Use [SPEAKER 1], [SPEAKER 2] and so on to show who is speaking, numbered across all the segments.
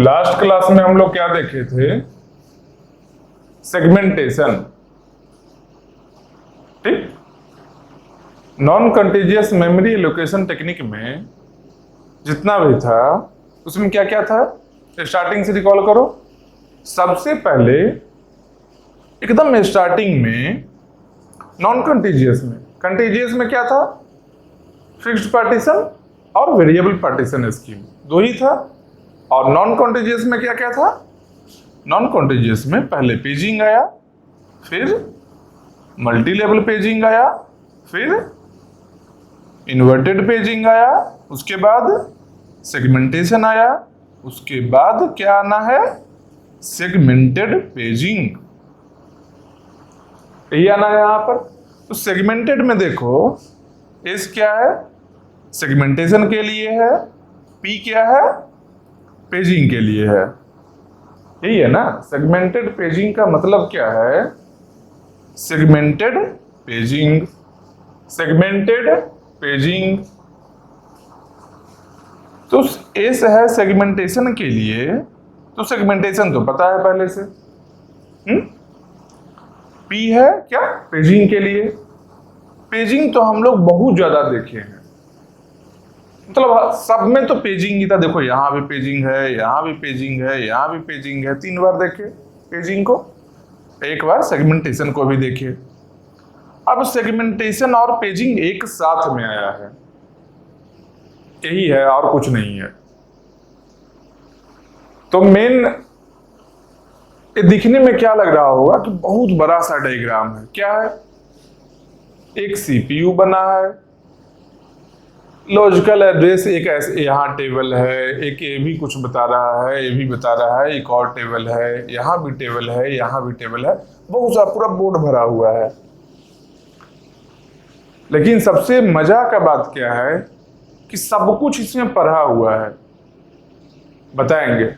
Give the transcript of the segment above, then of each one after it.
[SPEAKER 1] Last class में हम लोग क्या देखे थे? सेगमेंटेशन। ठीक। Non contiguous memory allocation technique में जितना भी था उसमें क्या क्या था, स्टार्टिंग से रिकॉल करो। सबसे पहले एकदम स्टार्टिंग में नॉन कंटीजियस में क्या था? फिक्स्ड पार्टीशन और वेरिएबल पार्टीशन स्कीम, दो ही था। और नॉन कॉन्टिजियस में क्या क्या था? नॉन कॉन्टिजियस में पहले पेजिंग आया, फिर मल्टी लेवल पेजिंग आया, फिर इन्वर्टेड पेजिंग आया, उसके बाद सेगमेंटेशन आया, उसके बाद क्या आना है? सेगमेंटेड पेजिंग, यही आना है यहां पर। तो सेगमेंटेड में देखो, एस क्या है? सेगमेंटेशन के लिए है। पी क्या है? पेजिंग के लिए है। यही है ना? सेगमेंटेड पेजिंग का मतलब क्या है? Segmented paging, segmented paging. तो एस है सेगमेंटेशन के लिए, तो सेगमेंटेशन तो पता है पहले से। पी है क्या? पेजिंग के लिए। पेजिंग तो हम लोग बहुत ज्यादा देखे हैं, मतलब सब में तो पेजिंग ही था। देखो यहां भी पेजिंग है, यहां भी पेजिंग है, यहां भी पेजिंग है। 3 बार देखे पेजिंग को, एक बार सेगमेंटेशन को भी देखे। अब सेगमेंटेशन और पेजिंग एक साथ में आया है, यही है और कुछ नहीं है। तो मेन ये दिखने में क्या लग रहा होगा कि बहुत बड़ा सा डायग्राम है। क्या है? एक सीपीयू बना है, लॉजिकल एड्रेस एक ऐसे यहाँ टेबल है, एक ये भी कुछ बता रहा है, ये भी बता रहा है, एक और टेबल है, यहाँ भी टेबल है, यहाँ भी टेबल है, बहुत सा पूरा बोर्ड भरा हुआ है। लेकिन सबसे मजा का बात क्या है कि सब कुछ इसमें पढ़ा हुआ है। बताएंगे,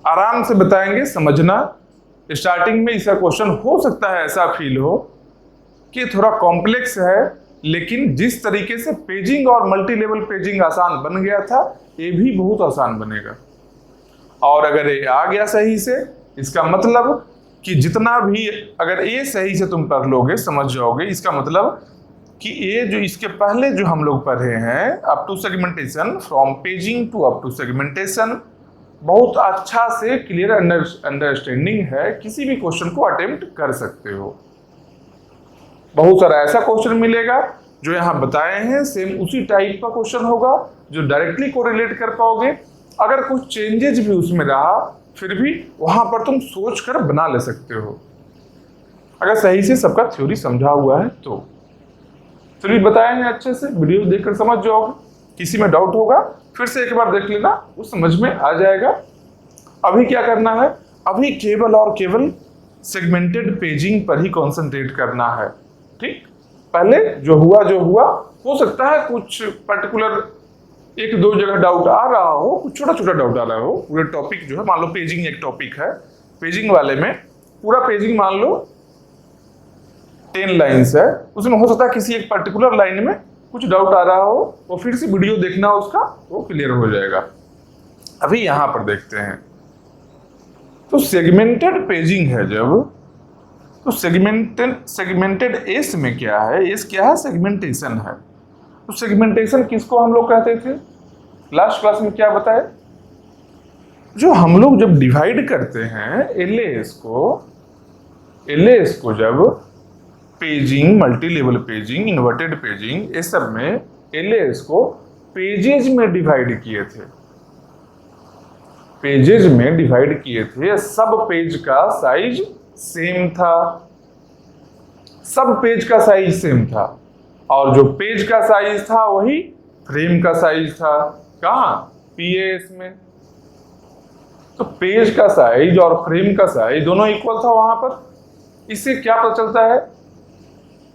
[SPEAKER 1] आराम से बताएंगे, समझना। स्टार्टिंग में इसका क्वेश्चन हो सकता है ऐसा फील हो कि थोड़ा कॉम्प्लेक्स है, लेकिन जिस तरीके से पेजिंग और मल्टी लेवल पेजिंग आसान बन गया था, ये भी बहुत आसान बनेगा। और अगर ये आ गया सही से, इसका मतलब कि जितना भी अगर ये सही से तुम पढ़ लोगे, समझ जाओगे, इसका मतलब कि ये जो इसके पहले जो हम लोग पढ़े हैं up to segmentation, from paging to up to segmentation, बहुत अच्छा से क्लियर अंडरस्टैंडिंग है। किसी भी क्वेश्चन को अटेम्प्ट कर सकते हो। बहुत सारा ऐसा क्वेश्चन मिलेगा जो यहाँ बताए हैं, सेम उसी टाइप का क्वेश्चन होगा जो डायरेक्टली कोरिलेट कर पाओगे। अगर कुछ चेंजेस भी उसमें रहा, फिर भी वहां पर तुम सोच कर बना ले सकते हो, अगर सही से सबका थ्योरी समझा हुआ है तो। फिर भी बताए हैं अच्छे से, वीडियो देखकर समझ जाओगे। किसी में डाउट होगा फिर से एक बार देख लेना, वो समझ में आ जाएगा। अभी क्या करना है? अभी केवल और केवल सेगमेंटेड पेजिंग पर ही कॉन्सेंट्रेट करना है। ठीक, पहले जो हुआ हो सकता है कुछ पर्टिकुलर 1-2 जगह डाउट आ रहा हो, कुछ छोटा छोटा डाउट आ रहा हो। पूरे टॉपिक जो है, मान लो पेजिंग एक टॉपिक है, पेजिंग वाले में पूरा पेजिंग मान लो 10 लाइन्स है, उसमें हो सकता है किसी एक पर्टिकुलर लाइन में कुछ डाउट आ रहा हो, वो फिर से वीडियो देखना उसका, वो क्लियर हो जाएगा। अभी यहां पर देखते हैं, तो सेगमेंटेड पेजिंग है जब, तो सेगमेंटेड एस में क्या है? एस क्या है? सेगमेंटेशन है। तो सेगमेंटेशन किसको हम लोग कहते थे? लास्ट क्लास में क्या बताए? जो हम लोग जब डिवाइड करते हैं एलएएस को जब paging, multi level paging, inverted paging, ये सब में एलएएस को पेजेज में डिवाइड किए थे। पेजेज में डिवाइड किए थे, सब पेज का साइज सेम था, सब पेज का साइज सेम था, और जो पेज का साइज था वही फ्रेम का साइज था। कहाँ? पीएस में। तो पेज का साइज और फ्रेम का साइज दोनों इक्वल था वहां पर। इससे क्या पता चलता है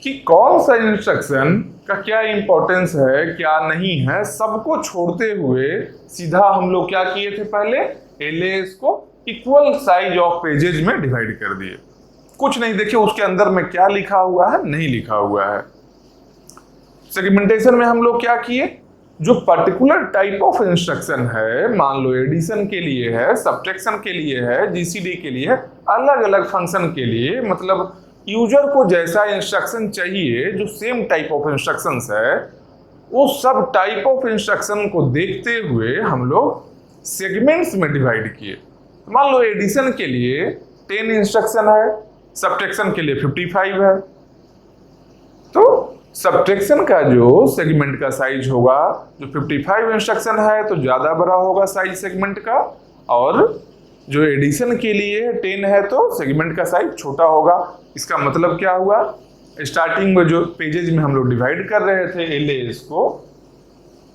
[SPEAKER 1] कि कौन सा इंस्ट्रक्शन का क्या इंपॉर्टेंस है, क्या नहीं है, सबको छोड़ते हुए सीधा हम लोग क्या किए थे? पहले एलएएस को इक्वल साइज ऑफ पेजेज में डिवाइड कर दिए। कुछ नहीं देखे उसके अंदर में क्या लिखा हुआ है, नहीं लिखा हुआ है। सेगमेंटेशन में हम लोग क्या किए? जो पर्टिकुलर टाइप ऑफ इंस्ट्रक्शन है, मान लो एडिशन के लिए है, सब्ट्रैक्शन के लिए है, जीसीडी के लिए है, अलग अलग फंक्शन के लिए, मतलब यूजर को जैसा इंस्ट्रक्शन चाहिए, जो सेम टाइप ऑफ इंस्ट्रक्शंस है, वो सब टाइप ऑफ इंस्ट्रक्शन को देखते हुए हम लोग सेगमेंट्स में डिवाइड किए। मान लो एडिशन के लिए 10 इंस्ट्रक्शन है, सब्ट्रैक्शन के लिए 55 है, तो सब्ट्रैक्शन का जो सेगमेंट का साइज होगा, जो 55 इंस्ट्रक्शन है तो ज्यादा बड़ा होगा साइज सेगमेंट का, और जो एडिशन के लिए 10 है तो सेगमेंट का साइज छोटा होगा। इसका मतलब क्या हुआ, स्टार्टिंग में जो पेजेज में हम लोग डिवाइड कर रहे थे एलएएस को,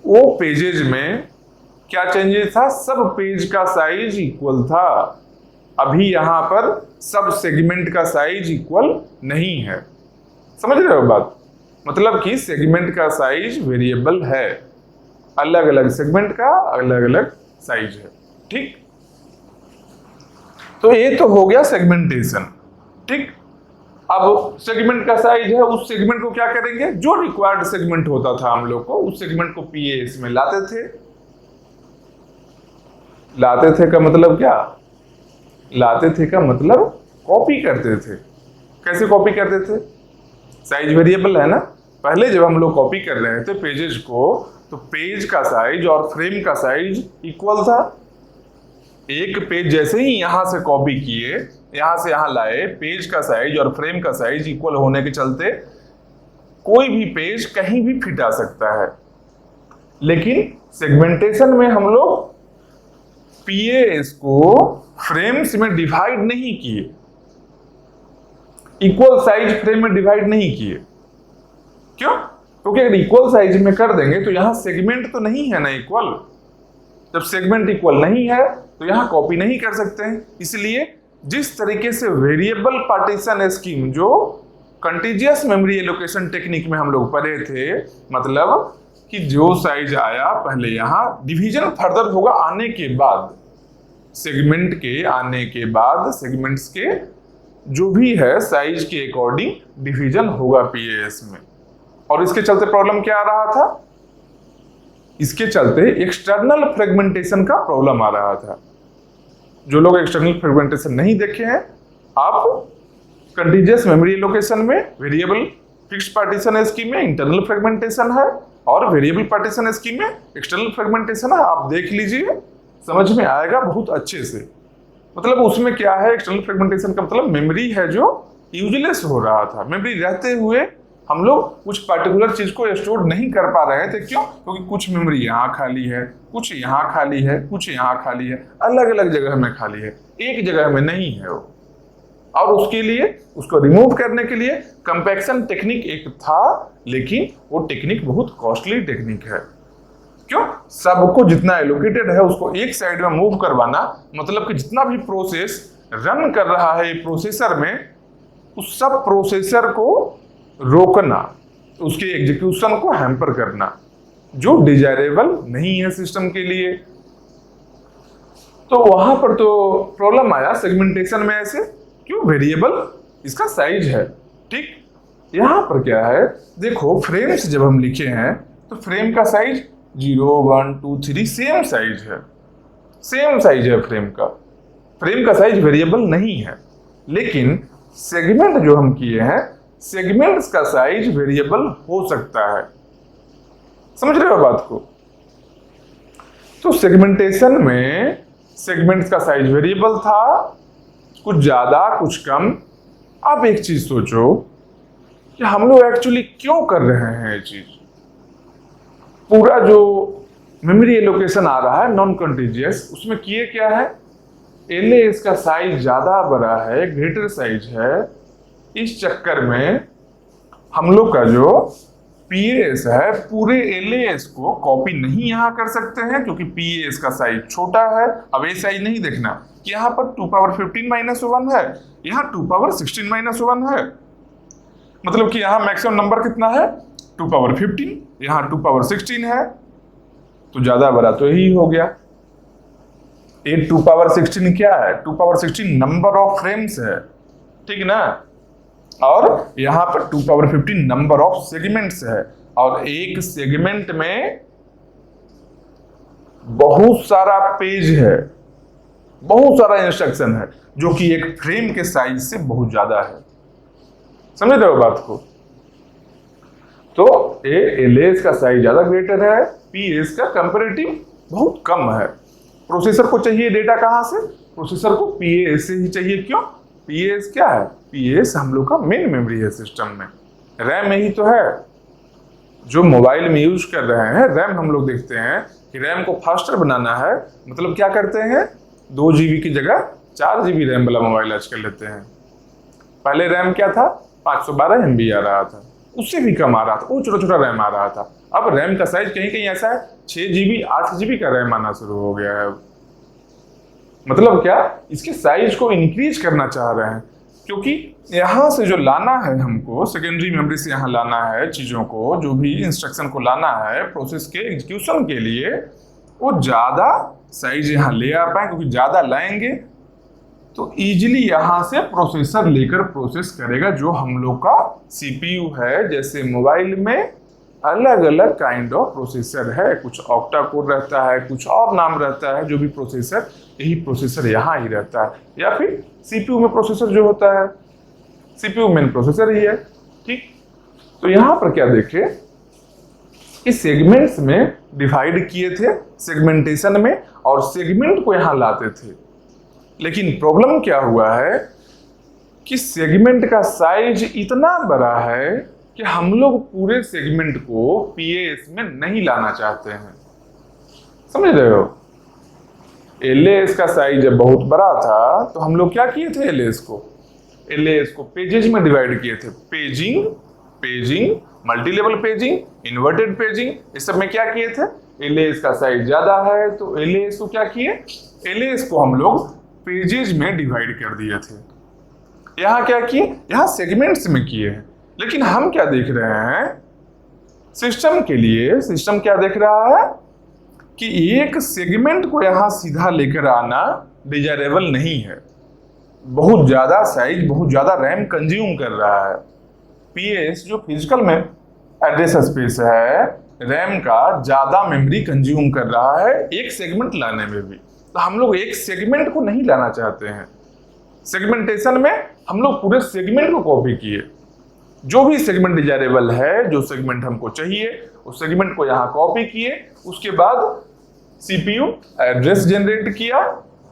[SPEAKER 1] वो पेजेज में क्या चेंजेस था, सब पेज का साइज इक्वल था। अभी यहां पर सब सेगमेंट का साइज इक्वल नहीं है। समझ रहे हो बात, मतलब कि सेगमेंट का साइज वेरिएबल है, अलग अलग सेगमेंट का अलग अलग साइज है। ठीक, तो ये तो हो गया सेगमेंटेशन। ठीक, अब सेगमेंट का साइज है, उस सेगमेंट को क्या करेंगे, जो रिक्वायर्ड सेगमेंट होता था हम लोग को, उस सेगमेंट को पीएएस में लाते थे। लाते थे का मतलब क्या, लाते थे का मतलब कॉपी करते थे। कैसे कॉपी करते थे, साइज वेरिएबल है ना, पहले जब हम लोग कॉपी कर रहे थे पेजेस को, तो पेज का साइज और फ्रेम का साइज इक्वल था। एक पेज जैसे ही यहां से कॉपी किए, यहां से यहां लाए, पेज का साइज और फ्रेम का साइज इक्वल होने के चलते कोई भी पेज कहीं भी फिट आ सकता है। लेकिन सेगमेंटेशन में हम लोग पीएएस को फ्रेम्स में डिवाइड नहीं किए, इक्वल साइज फ्रेम में डिवाइड नहीं किए। क्यों, क्योंकि अगर इक्वल साइज में कर देंगे तो यहां सेगमेंट तो नहीं है ना इक्वल। जब सेगमेंट इक्वल नहीं है तो यहां कॉपी नहीं कर सकते हैं। इसलिए जिस तरीके से वेरिएबल पार्टीशन स्कीम, जो कंटीजियस मेमोरी एलोकेशन टेक्निक में हम लोग पढ़े थे, मतलब कि जो साइज आया पहले यहां डिवीजन फर्दर होगा आने के बाद, सेगमेंट के आने के बाद सेगमेंट्स के जो भी है साइज के अकॉर्डिंग डिवीजन होगा पीएएस में। और इसके चलते प्रॉब्लम क्या आ रहा था, इसके चलते एक्सटर्नल फ्रेगमेंटेशन का प्रॉब्लम आ रहा था। जो लोग एक्सटर्नल फ्रेगमेंटेशन नहीं देखे हैं, आप कंटीजियस मेमोरी एलोकेशन में वेरिएबल फिक्स्ड पार्टीशन स्कीम में इंटरनल फ्रेगमेंटेशन है, और वेरिएबल पार्टीशन स्कीम में एक्सटर्नल फ्रेगमेंटेशन है। आप देख लीजिए, समझ में आएगा बहुत अच्छे से। मतलब उसमें क्या है, एक्सटर्नल फ्रेगमेंटेशन का मतलब मेमोरी है जो यूजलेस हो रहा था। मेमोरी रहते हुए हम लोग कुछ पर्टिकुलर चीज को स्टोर नहीं कर पा रहे थे। क्यों, क्योंकि कुछ मेमोरी यहाँ खाली है, कुछ यहाँ खाली है, कुछ यहाँ खाली है, अलग अलग जगह में खाली है, एक जगह में नहीं है वो। और उसके लिए, उसको रिमूव करने के लिए कंपैक्शन टेक्निक एक था, लेकिन वो टेक्निक बहुत कॉस्टली टेक्निक है। क्यों, सबको जितना एलोकेटेड है उसको एक साइड में मूव करवाना, मतलब कि जितना भी प्रोसेस रन कर रहा है प्रोसेसर में, उस सब प्रोसेसर को रोकना, उसके एग्जीक्यूशन को हैम्पर करना, जो डिजायरेबल नहीं है सिस्टम के लिए। तो वहां पर तो प्रॉब्लम आया सेगमेंटेशन में। ऐसे क्यों, वेरिएबल इसका साइज है। ठीक, यहां पर क्या है, देखो फ्रेम्स जब हम लिखे हैं तो फ्रेम का साइज 0, 1, 2, 3 सेम साइज है, सेम साइज है फ्रेम का। फ्रेम का साइज वेरिएबल नहीं है। लेकिन सेगमेंट जो हम किए हैं, सेगमेंट्स का साइज वेरिएबल हो सकता है। समझ रहे हो बात को। तो सेगमेंटेशन में सेगमेंट्स का साइज वेरिएबल था, कुछ ज्यादा कुछ कम। अब एक चीज सोचो कि हम लोग एक्चुअली क्यों कर रहे हैं ये चीज। पूरा जो मेमोरी एलोकेशन आ रहा है नॉन कंटीजियस, उसमें किए क्या है, एलएएस का साइज ज्यादा बड़ा है, ग्रेटर साइज है। इस चक्कर में हम लोग का जो पीएएस है, पूरे एलएएस को कॉपी नहीं यहाँ कर सकते हैं, क्योंकि पीएएस का साइज छोटा है। अब ये साइज नहीं देखना कि यहाँ पर 2^15 - 1 है, यहाँ 2^16 - 1 है, मतलब कि यहाँ मैक्सिमम नंबर कितना है 2^15, यहाँ 2^16 है, तो ज्यादा बड़ा तो यही हो गया। 2^16 क्या है, 2^16 नंबर ऑफ फ्रेम्स है, ठीक ना। और यहाँ पर 2^15 नंबर ऑफ सेगमेंट्स है, और एक सेगमेंट में बहुत सारा पेज है, बहुत सारा इंस्ट्रक्शन है, जो कि एक फ्रेम के साइज से बहुत ज्यादा है। समझ रहे हो बात को? तो एलएस का साइज ज्यादा ग्रेटर है, पीएस का कंपैरेटिव बहुत कम है। प्रोसेसर को चाहिए डेटा कहां से? प्रोसेसर को पीएस से ही चाहिए। क्यों? पीएस क्या है? पीएस हम लोग का मेन मेमोरी है सिस्टम में। रैम में ही तो है। जो मोबाइल में यूज कर रहे हैं रैम, हम लोग देखते हैं कि रैम को फास्टर बनाना है, मतलब क्या करते हैं, 2 GB की जगह 4 GB रैम वाला मोबाइल आजकल लेते हैं। पहले रैम क्या था? 512 MB आ रहा था, उससे भी कम आ रहा था, वो छोटा छोटा रैम आ रहा था। अब रैम का साइज कहीं कहीं ऐसा है 6 GB 8 GB का रैम आना शुरू हो गया है। मतलब क्या? इसके साइज को इंक्रीज करना चाह रहे हैं, क्योंकि यहां से जो लाना है हमको, सेकेंडरी मेमोरी से यहाँ लाना है चीजों को, जो भी इंस्ट्रक्शन को लाना है प्रोसेस के एग्जीक्यूशन के लिए, वो ज्यादा साइज यहाँ ले आ पाए, क्योंकि ज्यादा लाएंगे तो इजीली यहां से प्रोसेसर लेकर प्रोसेस करेगा। जो हम लोग का सीपीयू है, जैसे मोबाइल में अलग अलग काइंड ऑफ प्रोसेसर है, कुछ ऑक्टा कोर रहता है, कुछ और नाम रहता है, जो भी प्रोसेसर, यही प्रोसेसर यहाँ ही रहता है। या फिर सीपीयू में प्रोसेसर जो होता है, सीपीयू मेन प्रोसेसर ही है। ठीक, तो यहाँ पर क्या देखे, इस सेगमेंट्स में डिवाइड किए थे सेगमेंटेशन में, और सेगमेंट को यहाँ लाते थे। लेकिन प्रॉब्लम क्या हुआ है कि सेगमेंट का साइज इतना बड़ा है कि हम लोग पूरे सेगमेंट को पीएस में नहीं लाना चाहते हैं। समझ रहे हो? एलएस का साइज जब बहुत बड़ा था तो हम लोग क्या किए थे, एलएस को पेजेस में डिवाइड किए थे। Paging, multi level paging, inverted paging, इस सब में क्या किए थे? एलएस का साइज ज्यादा है तो एलएस को क्या किए, एलएस को हम लोग पेजेस में डिवाइड कर दिए थे। यहां क्या किए, यहां सेगमेंट्स में किए हैं। लेकिन हम क्या देख रहे हैं, सिस्टम के लिए सिस्टम क्या देख रहा है कि एक सेगमेंट को यहां सीधा लेकर आना डिजायरेबल नहीं है। बहुत ज्यादा साइज, बहुत ज्यादा रैम कंज्यूम कर रहा है। पीएस जो फिजिकल में एड्रेस स्पेस है, रैम का ज्यादा मेमोरी कंज्यूम कर रहा है एक सेगमेंट लाने में भी। तो हम लोग एक सेगमेंट को नहीं लाना चाहते हैं। सेगमेंटेशन में हम लोग पूरे सेगमेंट को कॉपी किए। जो भी सेगमेंट डिजायरेबल है, जो सेगमेंट हमको चाहिए, उस सेगमेंट को यहाँ कॉपी किए। उसके बाद सीपीयू एड्रेस जनरेट किया,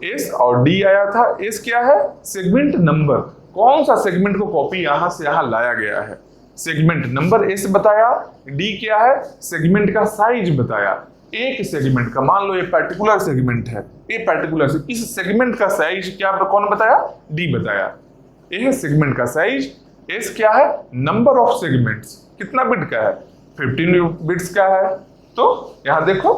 [SPEAKER 1] एस और डी आया था। एस क्या है? सेगमेंट नंबर, कौन सा सेगमेंट को कॉपी यहाँ से यहाँ लाया गया है, सेगमेंट नंबर एस बताया। डी क्या है? सेगमेंट का साइज बताया। एक सेगमेंट का, मान लो ये पर्टिकुलर सेगमेंट है, ये पर्टिकुलर, इस सेगमेंट का साइज क्या, कौन बताया? डी बताया। ये सेगमेंट का साइज। एस क्या है? नंबर ऑफ सेगमेंट्स, कितना बिट का है? 15 बिट्स का है। तो यहां देखो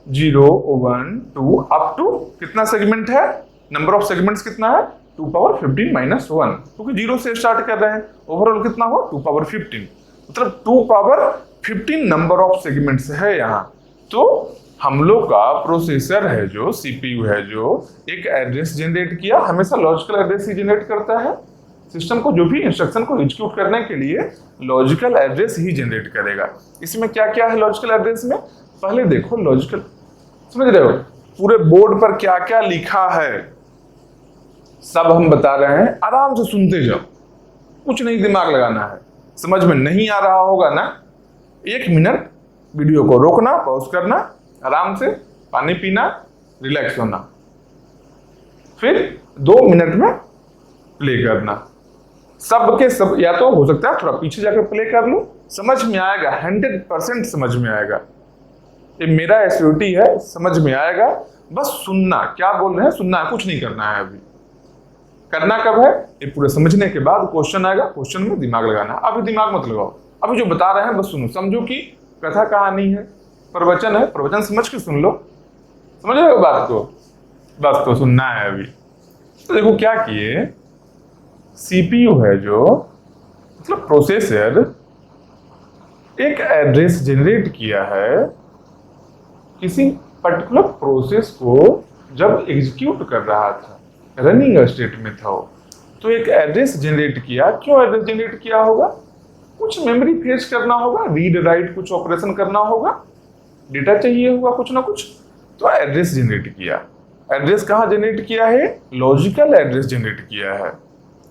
[SPEAKER 1] 0 1 2 अप टू कितना सेगमेंट है, नंबर ऑफ सेगमेंट्स कितना है? 2 पावर 15 माइनस 1, क्योंकि 0 से स्टार्ट कर रहे हैं। ओवरऑल कितना हो? 2 पावर 15, मतलब 2 पावर 15 नंबर ऑफ सेगमेंट्स है यहाँ। तो हम लोग का प्रोसेसर है जो, सीपीयू है जो, एक एड्रेस जनरेट किया। हमेशा लॉजिकल एड्रेस ही जनरेट करता है। सिस्टम को जो भी इंस्ट्रक्शन को एग्जीक्यूट करने के लिए लॉजिकल एड्रेस ही जनरेट करेगा। इसमें क्या क्या है लॉजिकल एड्रेस में? पहले देखो लॉजिकल, समझ रहे हो पूरे बोर्ड पर क्या क्या लिखा है, सब हम बता रहे हैं, आराम से सुनते जाओ, कुछ नहीं दिमाग लगाना है। समझ में नहीं आ रहा होगा ना, 1 मिनट वीडियो को रोकना, पॉज करना, आराम से पानी पीना, रिलैक्स होना, फिर 2 मिनट में प्ले करना। सबके सब, या तो हो सकता है थोड़ा पीछे जाकर प्ले कर लो, समझ में आएगा, 100% समझ में आएगा। ये मेरा एसओटी है, समझ में आएगा। बस सुनना, क्या बोल रहे हैं सुनना है, कुछ नहीं करना है। अभी करना कब है? ये पूरे समझने के बाद क्वेश्चन आएगा, क्वेश्चन में दिमाग लगाना। अभी दिमाग मत लगाओ, अभी जो बता रहे हैं बस सुनो। समझो कि कथा कहानी है, प्रवचन है, प्रवचन समझ के सुन लो। समझ रहे हो बात को? बस तो सुनना है अभी। तो देखो क्या किए, सीपीयू है जो, मतलब प्रोसेसर, एक एड्रेस जनरेट किया है किसी पर्टिकुलर प्रोसेस को जब एग्जीक्यूट कर रहा था, रनिंग स्टेट में था वो, तो एक एड्रेस जनरेट किया। क्यों एड्रेस जनरेट किया होगा? कुछ मेमोरी फेच करना होगा, रीड राइट कुछ ऑपरेशन करना होगा, डेटा चाहिए होगा कुछ ना कुछ। तो एड्रेस जनरेट किया। एड्रेस कहाँ जनरेट किया है? लॉजिकल एड्रेस जनरेट किया है।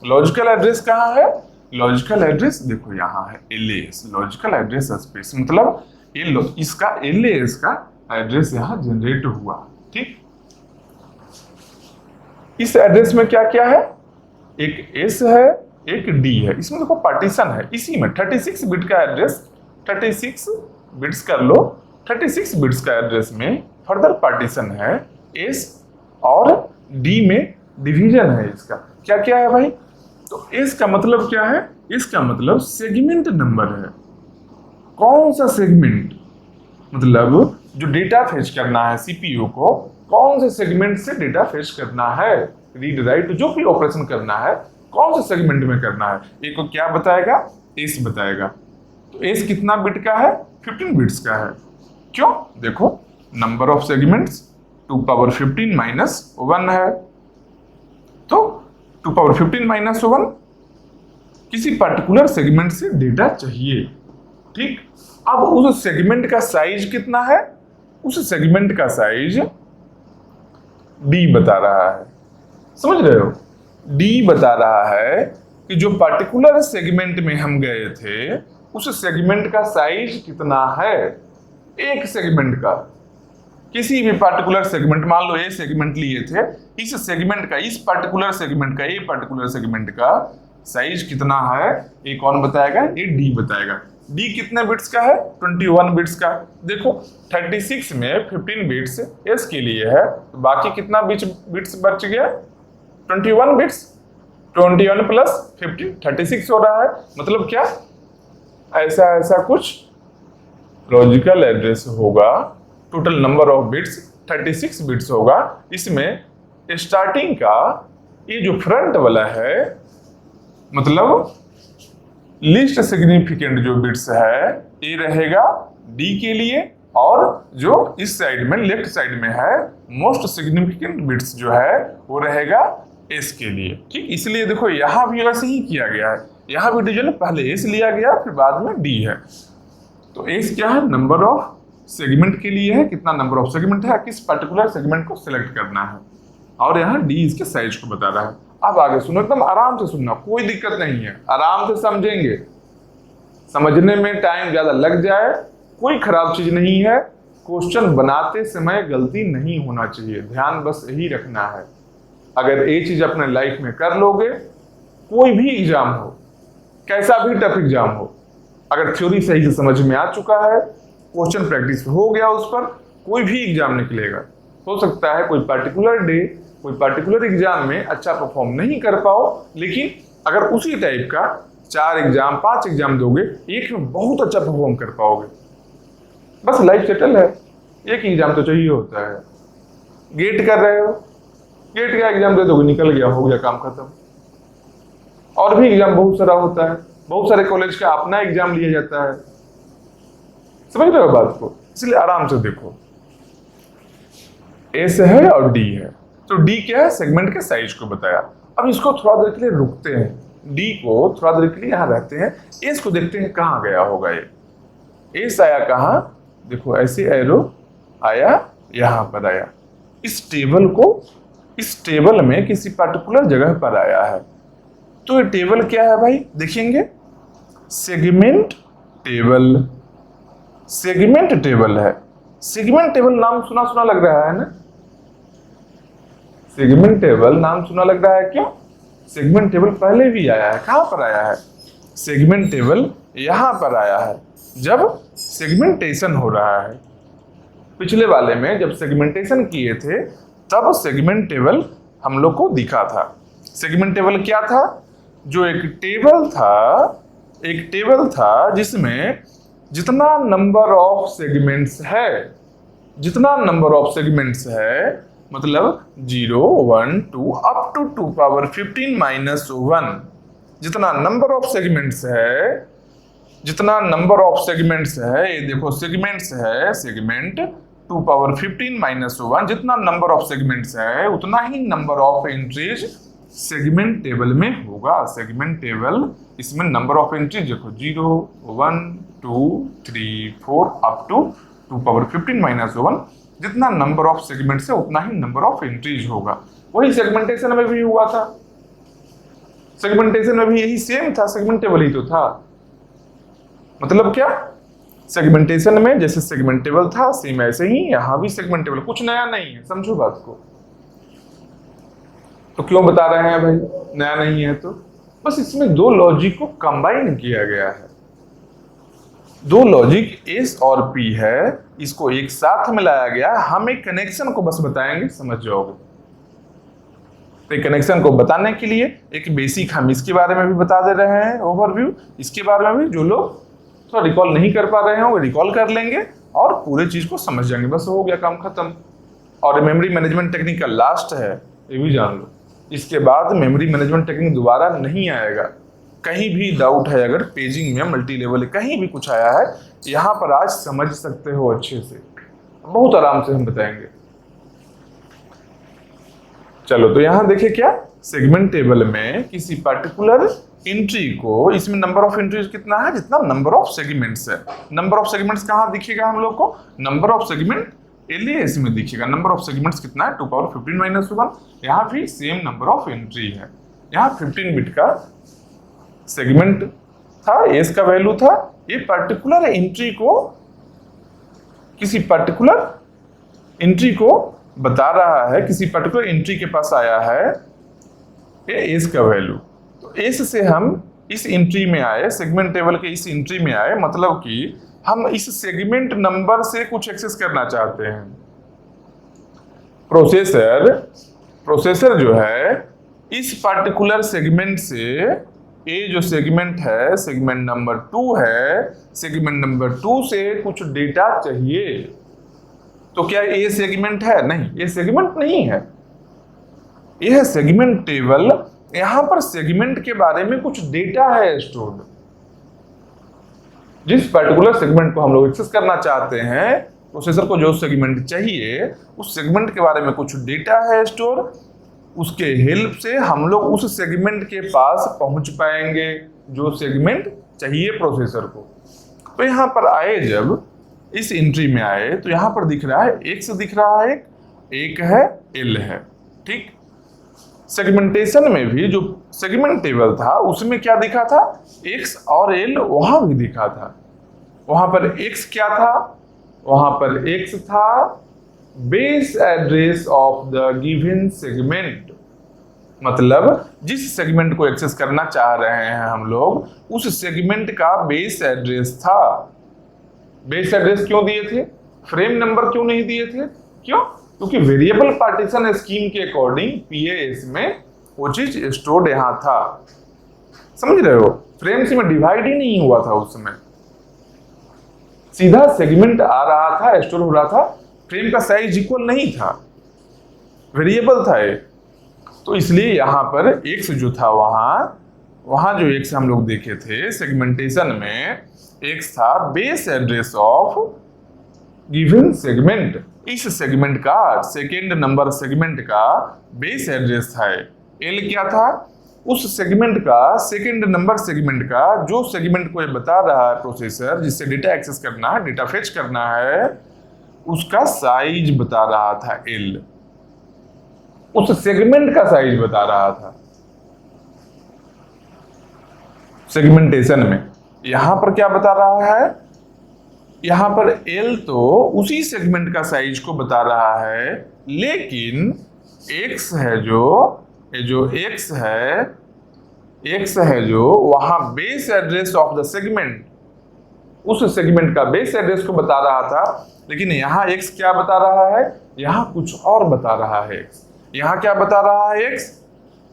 [SPEAKER 1] लॉजिकल एड्रेस कहाँ है? लॉजिकल एड्रेस देखो यहाँ है एलएएस, लॉजिकल एड्रेस स्पेस, मतलब इसका एलएएस का एड्रेस यहाँ जनरेट हुआ। ठीक, इस एड्रेस में क्या क्या है? एक एस है, एक डी है। इसमें देखो पार्टीशन है, इसी में 36 बिट का एड्रेस, 36 बिट्स कर लो, 36 बिट्स का एड्रेस में फर्दर पार्टीशन है, एस और डी में डिवीजन है। इसका क्या क्या है भाई? तो एस का मतलब क्या है? इसका मतलब सेगमेंट नंबर है। कौन सा सेगमेंट? मतलब जो डेटा फेच करना है सीपीयू को, कौन से सेगमेंट से डेटा फेच करना है, रीड राइट जो भी ऑपरेशन करना है कौन से सेगमेंट में करना है, एक को क्या बताएगा? एस बताएगा। तो एस कितना बिट का है? 15 बिट्स का है। क्यों? देखो number of segments 2 power 15 minus 1 है, तो 2 पावर 15 माइनस 1 किसी पर्टिकुलर सेगमेंट से डेटा चाहिए। ठीक, अब उस सेगमेंट का साइज कितना है? उस सेगमेंट का साइज डी बता रहा है, समझ रहे हो? डी बता रहा है कि जो पर्टिकुलर सेगमेंट में हम गए थे उस सेगमेंट का साइज कितना है। एक सेगमेंट का, किसी भी पर्टिकुलर सेगमेंट, मान लो ए सेगमेंट लिए थे, इस सेगमेंट का, इस पर्टिकुलर सेगमेंट का, ए पर्टिकुलर सेगमेंट का साइज कितना है, ये कौन बताएगा? ये डी बताएगा। डी कितने बिट्स का है? 21 बिट्स का। देखो 36 में 15 बिट्स एस के लिए है, तो बाकी कितना बिट्स बच गया? 21 बिट्स, 21 प्लस 15 36 हो रहा है। मतलब क्या? ऐसा ऐसा कुछ लॉजिकल एड्रेस होगा, total number of bits 36 bits होगा। इसमें स्टार्टिंग का ये जो फ्रंट वाला है, मतलब लीस्ट सिग्निफिकेंट जो बिट्स है ये रहेगा डी के लिए, और जो इस साइड में लेफ्ट साइड में है मोस्ट सिग्निफिकेंट बिट्स जो है वो रहेगा एस के लिए। ठीक, इसलिए देखो यहां भी वैसे ही किया गया है, यहां भी डिवीजन पहले एस लिया गया फिर बाद में डी है। तो एस क्या है? नंबर ऑफ सेगमेंट के लिए है, कितना नंबर ऑफ सेगमेंट है, किस पर्टिकुलर सेगमेंट को सिलेक्ट करना है, और यहाँ डी इसके साइज को बता रहा है। अब आगे सुनो, एकदम आराम से सुनना, कोई दिक्कत नहीं है, आराम से समझेंगे। समझने में टाइम ज्यादा लग जाए कोई खराब चीज नहीं है, क्वेश्चन बनाते समय गलती नहीं होना चाहिए, ध्यान बस यही रखना है। अगर ये चीज अपने लाइफ में कर लोगे, कोई भी एग्जाम हो, कैसा भी टफ एग्जाम हो, अगर थ्योरी सही से समझ में आ चुका है, क्वेश्चन प्रैक्टिस हो गया उस पर, कोई भी एग्जाम निकलेगा। हो सकता है कोई पर्टिकुलर डे, कोई पर्टिकुलर एग्जाम में अच्छा परफॉर्म नहीं कर पाओ, लेकिन अगर उसी टाइप का 4 एग्जाम 5 एग्जाम दोगे, एक में बहुत अच्छा परफॉर्म कर पाओगे। बस लाइफ सेटल है, एक एग्जाम तो चाहिए होता है। गेट कर रहे हो, गेट का एग्जाम दे दोगे, निकल गया, हो गया काम खत्म। और भी एग्जाम बहुत सारा होता है, बहुत सारे कॉलेज का अपना एग्जाम लिया जाता है, समझ रहे हो बात को? इसलिए आराम से देखो, एस है और डी है, तो डी क्या है? सेगमेंट के साइज को बताया। अब इसको थोड़ा देर के लिए रुकते हैं, डी को थोड़ा देर के लिए यहां रहते हैं, एस को देखते हैं कहां गया होगा। ये एस आया कहां? देखो ऐसे एरो आया, यहां पर आया, इस टेबल को, इस टेबल में किसी पर्टिकुलर जगह पर आया है। तो ये टेबल क्या है भाई? देखेंगे, सेगमेंट टेबल, सेगमेंट टेबल है। सेगमेंट टेबल नाम सुना सुना लग रहा है ना? सेगमेंट टेबल नाम सुना लग रहा है, क्यों? सेगमेंट टेबल पहले भी आया है। कहां पर आया है? सेगमेंट टेबल यहां पर आया है जब सेगमेंटेशन हो रहा है। पिछले वाले में जब सेगमेंटेशन किए थे तब सेगमेंट टेबल हम लोग को दिखा था। सेगमेंट टेबल क्या था? जो एक टेबल था जिसमें जितना नंबर ऑफ सेगमेंट्स है, जितना नंबर ऑफ सेगमेंट्स है, मतलब 0 1 2 अप टू 2 पावर 15 माइनस 1, जितना नंबर ऑफ सेगमेंट्स है, जितना नंबर ऑफ सेगमेंट्स है, ये देखो सेगमेंट्स है, सेगमेंट 2 पावर 15 माइनस 1, जितना नंबर ऑफ सेगमेंट्स है उतना ही number of entries segment table में होगा। सेगमेंट टेबल, इसमें नंबर ऑफ एंट्रीज देखो 0 1 2 3 4 अप टू 2 पावर 15 माइनस 1 जितना नंबर ऑफ सेगमेंट है उतना ही नंबर ऑफ एंट्रीज होगा। वही सेगमेंटेशन में भी हुआ था, सेगमेंटेशन में भी यही सेम था, सेगमेंटेबल ही तो था। मतलब क्या, सेगमेंटेशन में जैसे सेगमेंटेबल था सेम ऐसे ही यहां भी सेगमेंटेबल, कुछ नया नहीं है, समझो बात को। तो क्यों बता रहे हैं भाई नया नहीं है? तो बस इसमें दो लॉजिक को कंबाइन किया गया है, दो लॉजिक एस और पी है, इसको एक साथ मिलाया गया। हम एक कनेक्शन को बस बताएंगे, समझ जाओगे। तो एक कनेक्शन को बताने के लिए एक बेसिक हम इसके बारे में भी बता दे रहे हैं, ओवरव्यू। इसके बारे में भी जो लोग थोड़ा रिकॉल नहीं कर पा रहे हैं वो रिकॉल कर लेंगे और पूरे चीज को समझ जाएंगे, बस हो गया काम खत्म। और मेमोरी मैनेजमेंट टेक्निक का लास्ट है, ये भी जान लो। इसके बाद मेमोरी मैनेजमेंट टेक्निक दोबारा नहीं आएगा। कहीं भी डाउट है, अगर पेजिंग में मल्टी लेवल कहीं भी कुछ आया है, यहां पर आज समझ सकते हो अच्छे से, बहुत आराम से हम बताएंगे। चलो तो यहां देखिए क्या, सेगमेंट टेबल में किसी पर्टिकुलर एंट्री को, इसमें नंबर ऑफ एंट्रीज कितना है, जितना नंबर ऑफ सेगमेंट्स है। नंबर ऑफ सेगमेंट्स कहां दिखेगा हम लोग को, नंबर ऑफ सेगमेंट एलियास में दिखेगा। नंबर ऑफ सेगमेंट्स कितना है, 2 पावर 15 - 1। यहाँ भी सेम नंबर ऑफ एंट्री है। यहाँ 15 बिट का सेगमेंट था, एस का वैल्यू था। ये पर्टिकुलर एंट्री को, किसी पर्टिकुलर एंट्री को बता रहा है, किसी पर्टिकुलर एंट्री के पास आया है ये एस का वैल्यू। तो एस से हम इस एंट्री में आए, सेगमेंट टेबल के इस एंट्री में आए, मतलब कि हम इस सेगमेंट नंबर से कुछ एक्सेस करना चाहते हैं। प्रोसेसर जो है इस पर्टिकुलर सेगमेंट से, ये जो सेगमेंट है सेगमेंट नंबर 2 है, सेगमेंट नंबर 2 से कुछ डेटा चाहिए। तो क्या ये सेगमेंट है? नहीं, ये सेगमेंट नहीं है, यह है सेगमेंट टेबल। यहां पर सेगमेंट के बारे में कुछ डेटा है स्टोर्ड। जिस पर्टिकुलर सेगमेंट को हम लोग एक्सेस करना चाहते हैं, प्रोसेसर को जो सेगमेंट चाहिए उस सेगमेंट के बारे में कुछ डेटा है स्टोर। उसके हेल्प से हम लोग उस सेगमेंट के पास पहुंच पाएंगे जो सेगमेंट चाहिए प्रोसेसर को। तो यहां पर आए, जब इस एंट्री में आए तो यहां पर दिख रहा है एक्स दिख रहा है, एक है एल है, ठीक। सेगमेंटेशन में भी जो सेगमेंट टेबल था उसमें क्या दिखा था, एक्स और एल वहां भी दिखा था। वहां पर एक्स क्या था, वहां पर एक्स था base address of the given segment. मतलब जिस सेगमेंट को एक्सेस करना चाह रहे हैं हम लोग, उस सेगमेंट का बेस एड्रेस था। बेस एड्रेस क्यों दिए थे, फ्रेम नंबर क्यों नहीं दिए थे? क्यों? क्योंकि वेरिएबल पार्टीशन स्कीम के अकॉर्डिंग पीएएस में वो चीज स्टोर्ड यहां था। समझ रहे हो, फ्रेम्स में डिवाइड ही नहीं हुआ था उस समय, सीधा सेगमेंट आ रहा था, स्टोर हो रहा था। फ्रेम का साइज इक्वल नहीं था, वेरिएबल था ये। तो इसलिए यहां पर एक्स जो था, वहां जो एक्स हम लोग देखे थे सेगमेंटेशन में, एक्स था base address of given segment. इस सेगमेंट का, सेकेंड नंबर सेगमेंट का बेस एड्रेस था। एल क्या था, उस सेगमेंट का, सेकेंड नंबर सेगमेंट का, जो सेगमेंट को ये बता रहा है प्रोसेसर, जिससे डेटा एक्सेस करना है, डेटा फेच करना है, उसका साइज बता रहा था एल। उस सेगमेंट का साइज बता रहा था सेगमेंटेशन में। यहां पर क्या बता रहा है, यहां पर एल तो उसी सेगमेंट का साइज को बता रहा है, लेकिन एक्स है जो एक्स है जो वहां base address of the segment, उस सेगमेंट का बेस एड्रेस को बता रहा था। लेकिन यहां एक्स क्या बता रहा है, यहां कुछ और बता रहा है एक्स। यहां क्या बता रहा है एक्स,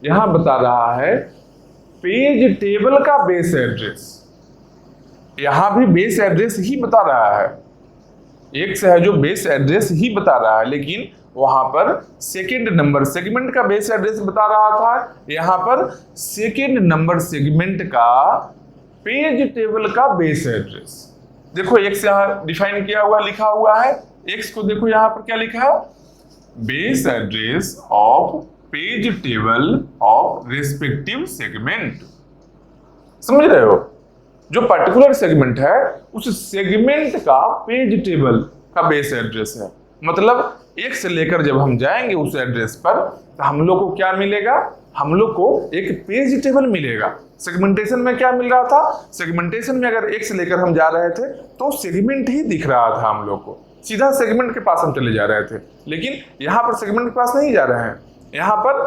[SPEAKER 1] यहां बता रहा है पेज टेबल का बेस एड्रेस। यहां भी बेस एड्रेस ही बता रहा है, एक्स है जो बेस एड्रेस ही बता रहा है, लेकिन वहां पर सेकेंड नंबर सेगमेंट का बेस एड्रेस बता रहा था, यहां पर सेकेंड नंबर सेगमेंट का पेज टेबल का बेस एड्रेस। देखो एक्स यहां डिफाइन किया हुआ, लिखा हुआ है, एक्स को देखो यहां पर क्या लिखा है, base address of page table of respective segment. समझ रहे हो, जो पर्टिकुलर सेगमेंट है उस सेगमेंट का पेज टेबल का बेस एड्रेस है। मतलब एक से लेकर जब हम जाएंगे उस एड्रेस पर तो हम लोग को क्या मिलेगा, हम लोग को एक पेज टेबल मिलेगा। सेगमेंटेशन में क्या मिल रहा था, सेगमेंटेशन में अगर एक से लेकर हम जा रहे थे तो सेगमेंट ही दिख रहा था हम लोग को, सीधा सेगमेंट के पास हम चले जा रहे थे। लेकिन यहाँ पर सेगमेंट के पास नहीं जा रहे हैं, यहाँ पर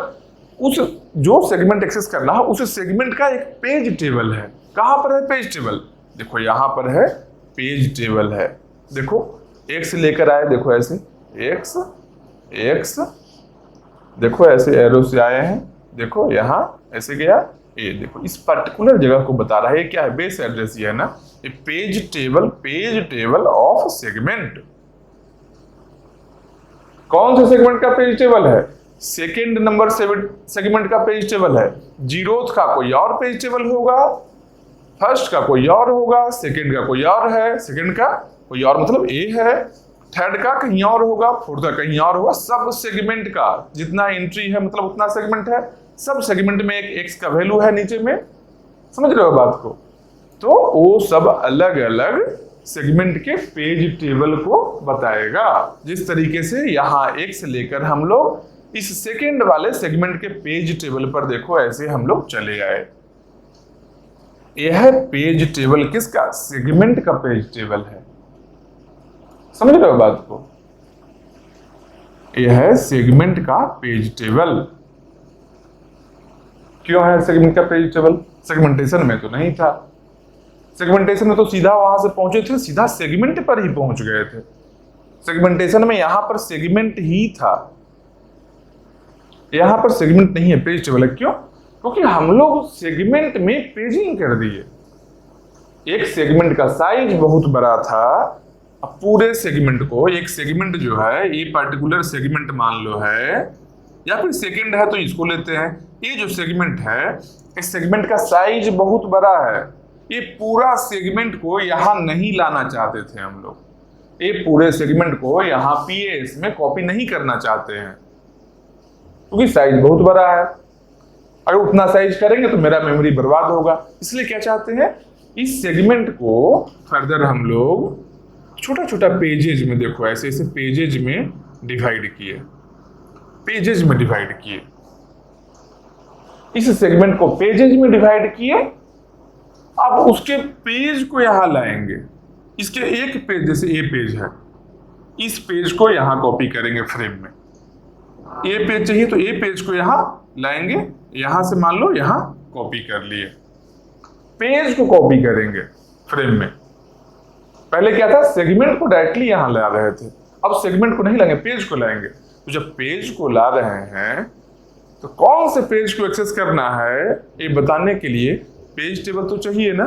[SPEAKER 1] उस जो सेगमेंट एक्सेस करना है उस सेगमेंट का एक पेज टेबल है। कहाँ पर है पेज टेबल, देखो यहाँ पर है पेज टेबल है। देखो एक से लेकर आए, देखो ऐसे एक्स एक्स, देखो ऐसे एरो से आए हैं, देखो यहाँ ऐसे गया ये, देखो इस पर्टिकुलर जगह को बता रहा है। ये क्या है, बेस एड्रेस ये है ना, ये पेज टेबल ऑफ सेगमेंट। कौन से सेगमेंट का पेज टेबल है, सेकेंड नंबर सेगमेंट का पेज टेबल है। जीरोथ का कोई और पेज टेबल होगा, फर्स्ट का कोई और होगा, सेकेंड का कोई और है, सेकेंड का कोई और मतलब ए है, थर्ड का कहीं और होगा, फोर्थ का कहीं और होगा। सब सेगमेंट का जितना एंट्री है मतलब उतना सेगमेंट है, सब सेगमेंट में एक एक्स का वैल्यू है नीचे में, समझ रहे हो बात को। तो वो सब अलग अलग सेगमेंट के पेज टेबल को बताएगा। जिस तरीके से यहाँ एक से लेकर हम लोग इस सेकेंड वाले सेगमेंट के पेज टेबल पर देखो ऐसे हम लोग चले आए। यह पेज टेबल किसका, सेगमेंट का पेज टेबल है, समझ रहे हो बात को। यह है सेगमेंट का पेज टेबल। क्यों है सेगमेंट का पेज टेबल, सेगमेंटेशन में तो नहीं था, सेगमेंटेशन में तो सीधा वहां से पहुंचे थे, सीधा सेगमेंट पर ही पहुंच गए थे। सेगमेंटेशन में यहां पर सेगमेंट ही था, यहां पर सेगमेंट नहीं है, पेज टेबल है। क्यों, क्योंकि हम लोग सेगमेंट में पेजिंग कर दिए। एक सेगमेंट का साइज बहुत बड़ा था, अब पूरे सेगमेंट को, एक सेगमेंट जो है ये पर्टिकुलर सेगमेंट मान लो है, या फिर सेकंड है तो इसको लेते हैं। ये जो सेगमेंट है इस सेगमेंट का साइज बहुत बड़ा है, ये पूरा सेगमेंट को यहां नहीं लाना चाहते थे हम लोग, ये पूरे सेगमेंट को यहां पीएस में कॉपी नहीं करना चाहते हैं क्योंकि साइज बहुत बड़ा है। अगर उतना साइज करेंगे तो मेरा मेमोरी बर्बाद होगा, इसलिए क्या चाहते हैं, इस सेगमेंट को फर्दर हम लोग छोटा छोटा पेजेज में, देखो ऐसे ऐसे पेजेज में डिवाइड किए, पेजेज में डिवाइड किए, इस सेगमेंट को पेजेज में डिवाइड किए। अब उसके पेज को यहां लाएंगे, इसके एक पेज, जैसे ए पेज है, इस पेज को यहां कॉपी करेंगे फ्रेम में। ए पेज चाहिए तो ए पेज को यहां लाएंगे, यहां से मान लो यहां कॉपी कर लिए, पेज को कॉपी करेंगे फ्रेम में। पहले क्या था, सेगमेंट को डायरेक्टली यहां ला रहे थे, अब सेगमेंट को नहीं लाएंगे, पेज को लाएंगे। तो जब पेज को ला रहे हैं तो कौन से पेज को एक्सेस करना है ये बताने के लिए पेज टेबल तो चाहिए ना,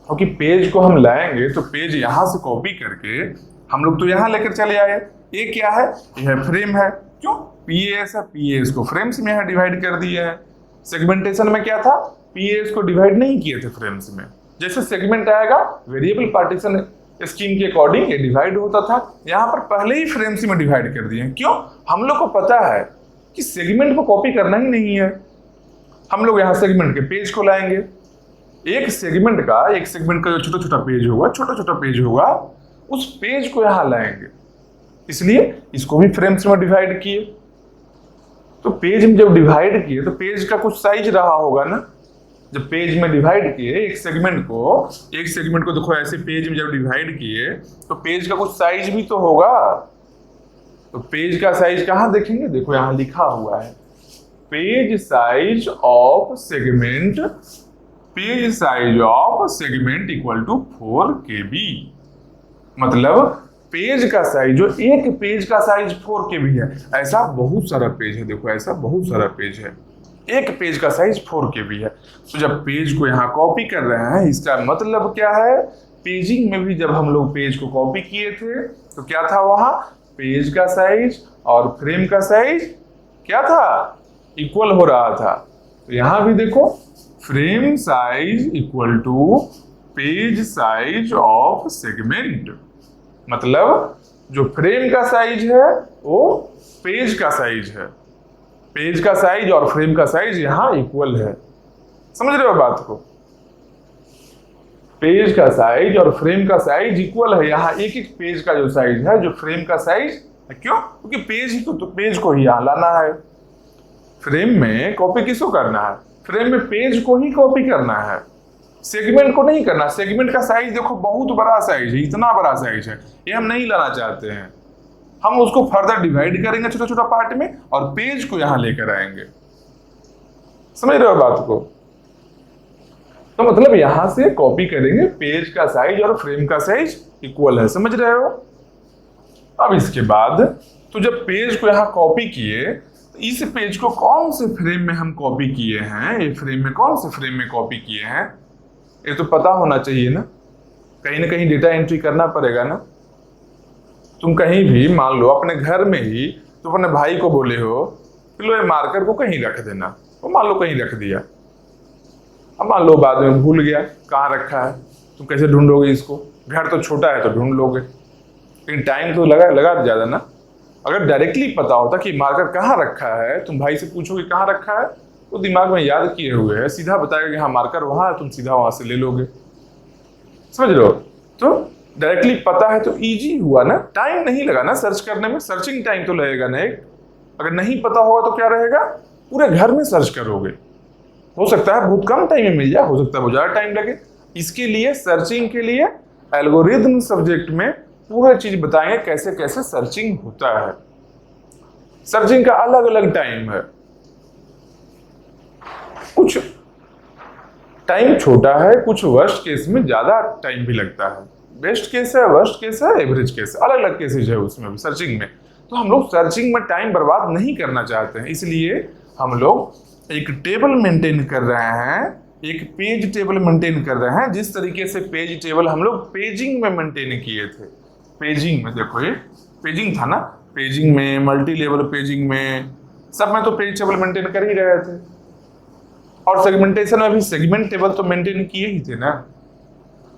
[SPEAKER 1] क्योंकि पेज को हम लाएंगे तो पेज यहां से कॉपी करके हम लोग तो यहां लेकर चले आए। ये क्या है, यह फ्रेम है, क्यों, पीएस है, पीएस को फ्रेम्स में यहां डिवाइड कर दिए है। सेगमेंटेशन में क्या था, पीएस को डिवाइड नहीं किए थे फ्रेम्स में, जैसे सेगमेंट आएगा वेरिएबल पार्टीशन स्कीम के अकॉर्डिंग ये डिवाइड होता था, यहां पर पहले ही फ्रेम्स में डिवाइड कर दिए। क्यों, हम लोग को पता है कि सेगमेंट को कॉपी करना ही नहीं है, हम लोग यहां सेगमेंट के पेज को लाएंगे। एक सेगमेंट का जो छोटा छोटा पेज होगा, छोटा छोटा पेज होगा, उस पेज को यहां लाएंगे, इसलिए इसको भी फ्रेम्स में डिवाइड किए। तो पेज में जब डिवाइड किए तो पेज का कुछ साइज रहा होगा ना, जब पेज में डिवाइड किए एक सेगमेंट को देखो ऐसे पेज में जब डिवाइड किए तो पेज का कुछ साइज भी तो होगा। तो पेज का साइज कहां देखेंगे, देखो यहां लिखा हुआ है page size of segment, page size of segment equal to 4 KB। मतलब पेज का साइज, जो एक पेज का साइज 4 KB है, ऐसा बहुत सारा पेज है, देखो ऐसा बहुत सारा पेज है, एक पेज का साइज 4 KB है। तो जब पेज को यहाँ कॉपी कर रहे हैं, इसका मतलब क्या है, पेजिंग में भी जब हम लोग पेज को कॉपी किए थे तो क्या था, वहां पेज का साइज और फ्रेम का साइज क्या था, इक्वल हो रहा था। तो यहां भी देखो frame size equal to page size of segment, मतलब जो फ्रेम का साइज है वो पेज का साइज है, पेज का साइज और फ्रेम का साइज यहां इक्वल है। समझ रहे हो बात को। पेज का साइज और फ्रेम का साइज इक्वल है। यहाँ एक एक पेज का जो साइज है, जो फ्रेम का साइज है, क्यों? क्योंकि पेज को ही यहाँ लाना है। फ्रेम में कॉपी किसको करना है? फ्रेम में पेज को ही कॉपी करना है, सेगमेंट को नहीं करना। सेगमेंट का साइज देखो बहुत बड़ा साइज है, इतना बड़ा साइज है, ये हम नहीं लाना चाहते हैं। हम उसको फर्दर डिवाइड करेंगे छोटा छोटा पार्ट में और पेज को यहां लेकर आएंगे। समझ रहे हो बात को? तो मतलब यहां से कॉपी करेंगे, पेज का साइज और फ्रेम का साइज इक्वल है। समझ रहे हो? अब इसके बाद तो जब पेज को यहां कॉपी किए, तो इस पेज को कौन से फ्रेम में हम कॉपी किए हैं, ये फ्रेम में कौन से फ्रेम में कॉपी किए हैं, ये तो पता होना चाहिए ना कहीं डेटा एंट्री करना पड़ेगा ना। तुम कहीं भी मान लो अपने घर में ही तुम अपने भाई को बोले हो कि लो ये मार्कर को कहीं रख देना, तो मान लो कहीं रख दिया। अब मान लो बाद में भूल गया कहाँ रखा है, तुम कैसे ढूंढोगे इसको? घर तो छोटा है तो ढूंढ लोगे, लेकिन टाइम तो लगा ज्यादा ना। अगर डायरेक्टली पता होता कि मार्कर कहाँ रखा है, तुम भाई से पूछोगे कहाँ रखा है, तो दिमाग में याद किए हुए है, सीधा बताएगा कि हाँ मार्कर वहां है, तुम सीधा वहां से ले लोगे। समझ रहे हो? तो डायरेक्टली पता है तो इजी हुआ ना, टाइम नहीं लगा ना सर्च करने में। सर्चिंग टाइम तो लगेगा ना एक। अगर नहीं पता होगा तो क्या रहेगा, पूरे घर में सर्च करोगे। हो सकता है बहुत कम टाइम में मिल जाए, हो सकता है बहुत ज्यादा टाइम लगे। इसके लिए सर्चिंग के लिए एल्गोरिथम सब्जेक्ट में पूरा चीज बताएंगे कैसे कैसे सर्चिंग होता है। सर्चिंग का अलग अलग टाइम है, कुछ टाइम छोटा है, कुछ वर्स्ट केस में ज्यादा टाइम भी लगता है। बेस्ट केस है, वर्स्ट केस है, एवरेज केस है, अलग अलग केसेज है उसमें भी सर्चिंग में। तो हम लोग सर्चिंग में टाइम बर्बाद नहीं करना चाहते हैं, इसलिए हम लोग एक टेबल मेंटेन कर रहे हैं, एक पेज टेबल मेंटेन कर रहे हैं। जिस तरीके से पेज टेबल हम लोग पेजिंग में मेंटेन किए थे, पेजिंग में देखो ये पेजिंग था ना, पेजिंग में, मल्टी लेवल पेजिंग में, सब में तो पेज टेबल मेंटेन कर ही रहे थे। और सेगमेंटेशन में भी सेगमेंट टेबल तो मेंटेन किए ही थे ना।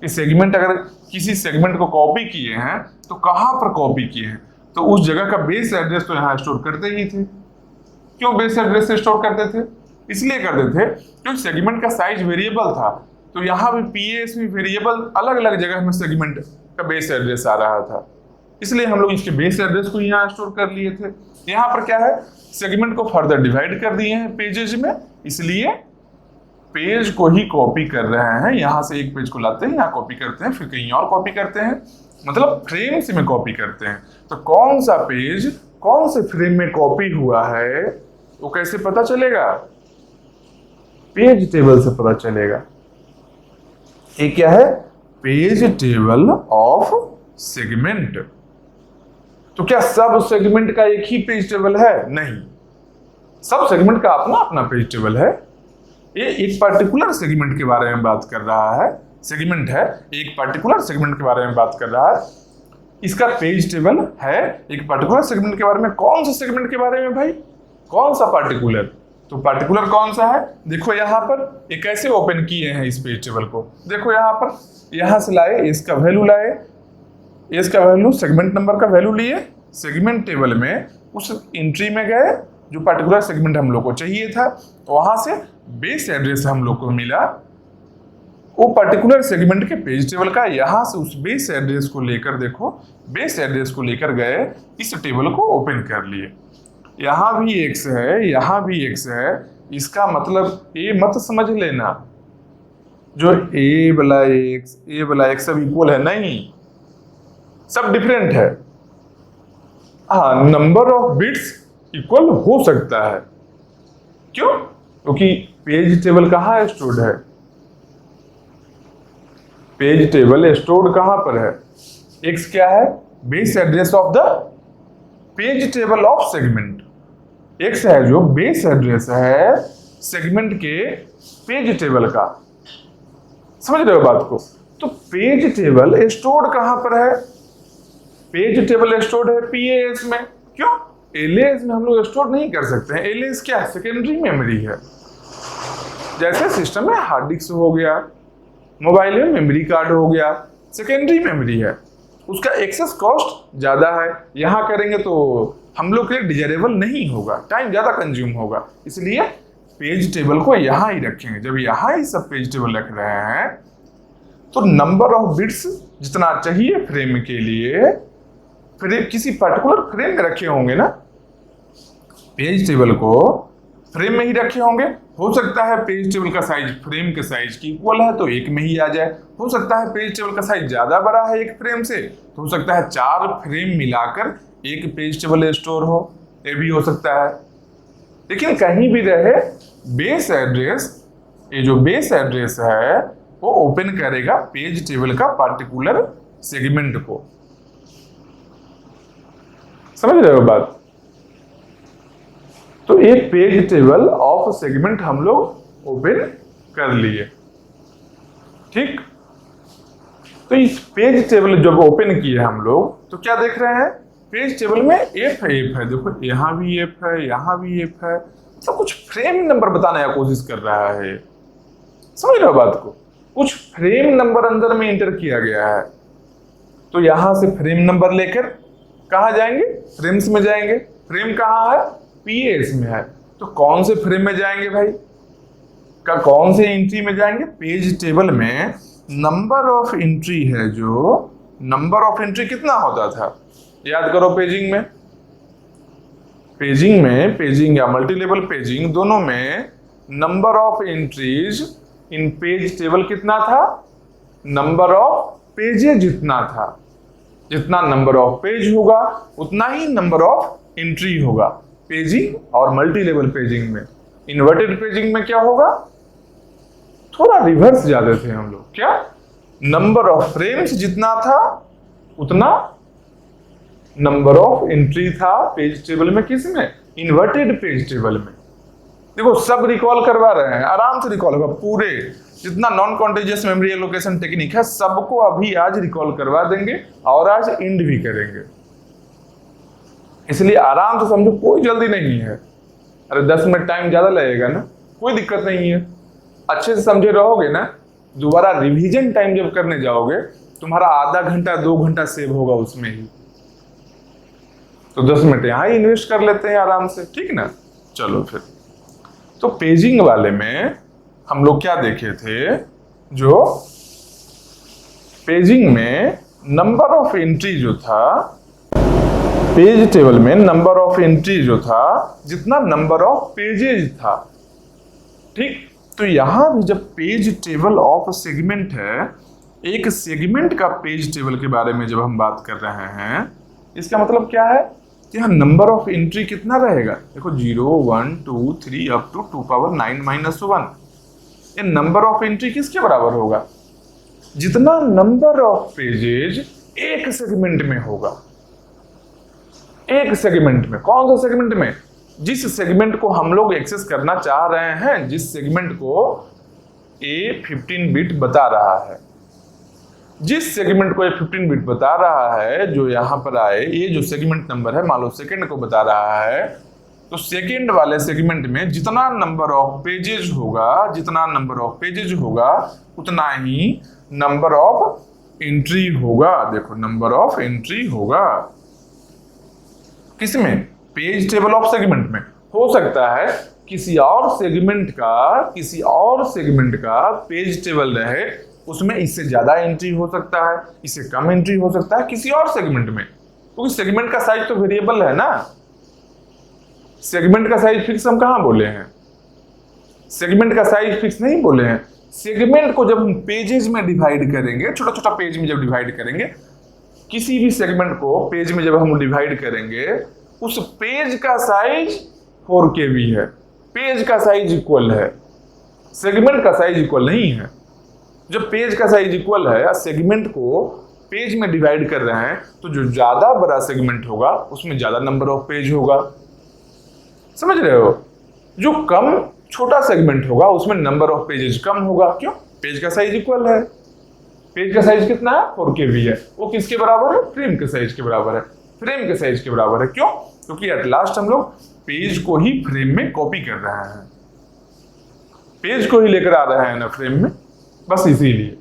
[SPEAKER 1] कि सेगमेंट, अगर किसी सेगमेंट को कॉपी किए हैं तो कहाँ पर कॉपी किए हैं, तो उस जगह का बेस एड्रेस तो यहाँ स्टोर करते ही थे। क्यों बेस एड्रेस से स्टोर करते थे? इसलिए करते थे क्योंकि सेगमेंट का साइज वेरिएबल था, तो यहाँ भी पीएस में वेरिएबल अलग अलग जगह में सेगमेंट का बेस एड्रेस आ रहा था, इसलिए हम लोग इसके बेस एड्रेस को यहाँ स्टोर कर लिए थे। यहाँ पर क्या है, सेगमेंट को फर्दर डिवाइड कर दिए हैं पेजेज में, इसलिए पेज को ही कॉपी कर रहे हैं। यहाँ से एक पेज को लाते हैं, यहाँ कॉपी करते हैं, फिर कहीं और कॉपी करते हैं, मतलब फ्रेम से में कॉपी करते हैं। तो कौन सा पेज कौन से फ्रेम में कॉपी हुआ है वो कैसे पता चलेगा? पेज टेबल से पता चलेगा। ये क्या है? Page table of segment. तो क्या सब सेगमेंट का एक ही पेज टेबल है? नहीं, सब सेगमेंट का अपना अपना पेज टेबल है। ये एक पर्टिकुलर सेगमेंट के बारे में बात कर रहा है, सेगमेंट है, एक पर्टिकुलर सेगमेंट के बारे में बात कर रहा है, इसका पेज टेबल है एक पर्टिकुलर सेगमेंट के बारे में। कौन सा सेगमेंट के बारे में भाई? कौन सा पर्टिकुलर? तो पर्टिकुलर कौन सा है? देखो यहाँ पर ये कैसे ओपन किए हैं इस पेज टेबल को, देखो यहाँ पर, यहाँ से लाए, इसका वैल्यू लाए, इसका वैल्यू सेगमेंट नंबर का वैल्यू लिए, सेगमेंट टेबल में उस एंट्री में गए जो पर्टिकुलर सेगमेंट हम लोग को चाहिए था, वहां से बेस एड्रेस हम लोग को मिला वो पर्टिकुलर सेगमेंट के पेज टेबल का। यहां से उस बेस एड्रेस को लेकर, देखो बेस एड्रेस को लेकर गए, इस टेबल को ओपन कर लिए। यहां भी एक्स है, यहां भी एक्स है, इसका मतलब ये मत समझ लेना जो ए वाला एक्स सब इक्वल है, नहीं, सब डिफरेंट है। हाँ, नंबर ऑफ बिट्स इक्वल हो सकता है। क्यों? क्योंकि पेज टेबल कहाँ स्टोर्ड है? पेज टेबल स्टोर्ड कहां पर है? एक्स क्या है? Base address of the page table of segment. X है जो बेस एड्रेस है सेगमेंट के पेज टेबल का। समझ रहे हो बात को? तो पेज टेबल स्टोर्ड कहां पर है? पेज टेबल स्टोर्ड है पीएएस में। क्यों? एलएएस में हम लोग स्टोर नहीं कर सकते हैं। एलएएस क्या है? सेकेंडरी मेमोरी है। जैसे सिस्टम में हार्ड डिस्क हो गया, मोबाइल में मेमोरी कार्ड हो गया, सेकेंडरी मेमोरी है, उसका एक्सेस कॉस्ट ज्यादा है। यहाँ करेंगे तो हम लोग के लिए डिजायरेबल नहीं होगा, टाइम ज्यादा कंज्यूम होगा, इसलिए पेज टेबल को यहाँ ही रखेंगे। जब यहाँ ही सब पेज टेबल रख रहे हैं तो नंबर ऑफ बिट्स जितना चाहिए फ्रेम के लिए, फ्रेम किसी पर्टिकुलर फ्रेम में रखे होंगे ना, पेज टेबल को फ्रेम में ही रखे होंगे। हो सकता है पेज टेबल का साइज फ्रेम के साइज की इक्वल है तो एक में ही आ जाए, हो सकता है पेज टेबल का साइज ज्यादा बड़ा है एक फ्रेम से, तो हो सकता है 4 फ्रेम मिलाकर एक पेज टेबल स्टोर हो, ये भी हो सकता है। लेकिन कहीं भी रहे बेस एड्रेस, ये जो बेस एड्रेस है वो ओपन करेगा पेज टेबल का पार्टिकुलर सेगमेंट को। समझ रहे हो बात? तो एक पेज टेबल ऑफ सेगमेंट हम लोग ओपन कर लिए, ठीक। तो इस पेज टेबल जब ओपन किए हम लोग तो क्या देख रहे हैं, पेज टेबल में एफ है, देखो यहां भी एफ है, यहां भी एफ है, सब कुछ फ्रेम नंबर बताने की कोशिश कर रहा है। समझ रहे हो बात को? कुछ फ्रेम नंबर अंदर में इंटर किया गया है, तो यहां से फ्रेम नंबर लेकर कहां जाएंगे, फ्रेम्स में जाएंगे। फ्रेम कहां है, पीएस में है, तो कौन से फ्रेम में जाएंगे भाई, कौन से एंट्री में जाएंगे, पेज टेबल में नंबर ऑफ एंट्री है, जो नंबर ऑफ एंट्री कितना होता था याद करो पेजिंग में, पेजिंग या मल्टी लेवल पेजिंग दोनों में number of entries in page table कितना था, नंबर ऑफ पेजेज जितना था, जितना नंबर ऑफ पेज होगा उतना ही नंबर ऑफ एंट्री होगा। पेजिंग और मल्टी लेवल पेजिंग में, इन्वर्टेड पेजिंग में क्या होगा, थोड़ा रिवर्स जाते थे हम लोग, क्या नंबर ऑफ फ्रेम्स जितना था उतना नंबर ऑफ एंट्री था पेज टेबल में, किसमें, इन्वर्टेड पेज टेबल में। देखो सब रिकॉल करवा रहे हैं, आराम से रिकॉल होगा, पूरे जितना non contagious memory allocation technique है सबको अभी आज रिकॉल करवा देंगे और आज एंड भी करेंगे, इसलिए आराम से समझो, कोई जल्दी नहीं है। अरे 10 मिनट टाइम ज्यादा लगेगा ना, कोई दिक्कत नहीं है, अच्छे से समझे रहोगे ना, दोबारा रिवीजन टाइम जब करने जाओगे तुम्हारा आधा घंटा 2 घंटा सेव होगा उसमें ही, तो 10 मिनट यहाँ ही इन्वेस्ट कर लेते हैं आराम से, ठीक ना। चलो फिर, तो पेजिंग वाले में हम लोग क्या देखे थे, जो पेजिंग में नंबर ऑफ एंट्री जो था, पेज टेबल में नंबर ऑफ एंट्री जो था जितना नंबर ऑफ पेजेज था, ठीक। तो यहां भी जब पेज टेबल ऑफ सेगमेंट है, एक सेगमेंट का पेज टेबल के बारे में जब हम बात कर रहे हैं, इसका मतलब क्या है कि यहाँ नंबर ऑफ एंट्री कितना रहेगा, देखो 0 1 2 3 अप टू 2 पावर 9-1। ये नंबर ऑफ एंट्री किसके बराबर होगा, जितना नंबर ऑफ पेजेज एक सेगमेंट में होगा, एक सेगमेंट में। कौन सा सेगमेंट में, जिस सेगमेंट को हम लोग एक्सेस करना चाह रहे हैं, जिस सेगमेंट को ए 15 बिट बता रहा है, जिस सेगमेंट को ये 15 बिट बता रहा है, जो यहां पर आए, ये जो सेगमेंट नंबर है मान लो सेकंड को बता रहा है, तो सेकंड वाले सेगमेंट में जितना नंबर ऑफ पेजेज होगा, जितना नंबर ऑफ पेजेज होगा उतना ही नंबर ऑफ एंट्री होगा। देखो नंबर ऑफ एंट्री होगा किसमें, पेज टेबल ऑफ सेगमेंट में। हो सकता है किसी और सेगमेंट का पेज टेबल रहे, उसमें इससे ज्यादा एंट्री हो सकता है, इससे कम एंट्री हो सकता है किसी और सेगमेंट में, क्योंकि सेगमेंट का साइज तो वेरिएबल है ना। सेगमेंट का साइज फिक्स हम कहां बोले हैं, सेगमेंट का साइज फिक्स नहीं बोले हैं। सेगमेंट को जब हम पेजेस में डिवाइड करेंगे, छोटा छोटा पेज में जब डिवाइड करेंगे, किसी भी सेगमेंट को पेज में जब हम डिवाइड करेंगे, उस पेज का साइज 4 KB है, पेज का साइज इक्वल है, सेगमेंट का साइज इक्वल नहीं है। जब पेज का साइज इक्वल है या सेगमेंट को पेज में डिवाइड कर रहे हैं, तो जो ज्यादा बड़ा सेगमेंट होगा उसमें ज्यादा नंबर ऑफ पेज होगा, समझ रहे हो। जो कम छोटा सेगमेंट होगा उसमें नंबर ऑफ पेजेस कम होगा, क्यों, पेज का साइज इक्वल है। पेज का साइज कितना है, 4 KB है, वो किसके बराबर है, फ्रेम के साइज के बराबर है, फ्रेम के साइज के बराबर है। क्यों, क्योंकि एट लास्ट हम लोग पेज को ही फ्रेम में कॉपी कर रहे हैं, पेज को ही लेकर आ रहे हैं ना फ्रेम में, बस इसीलिए।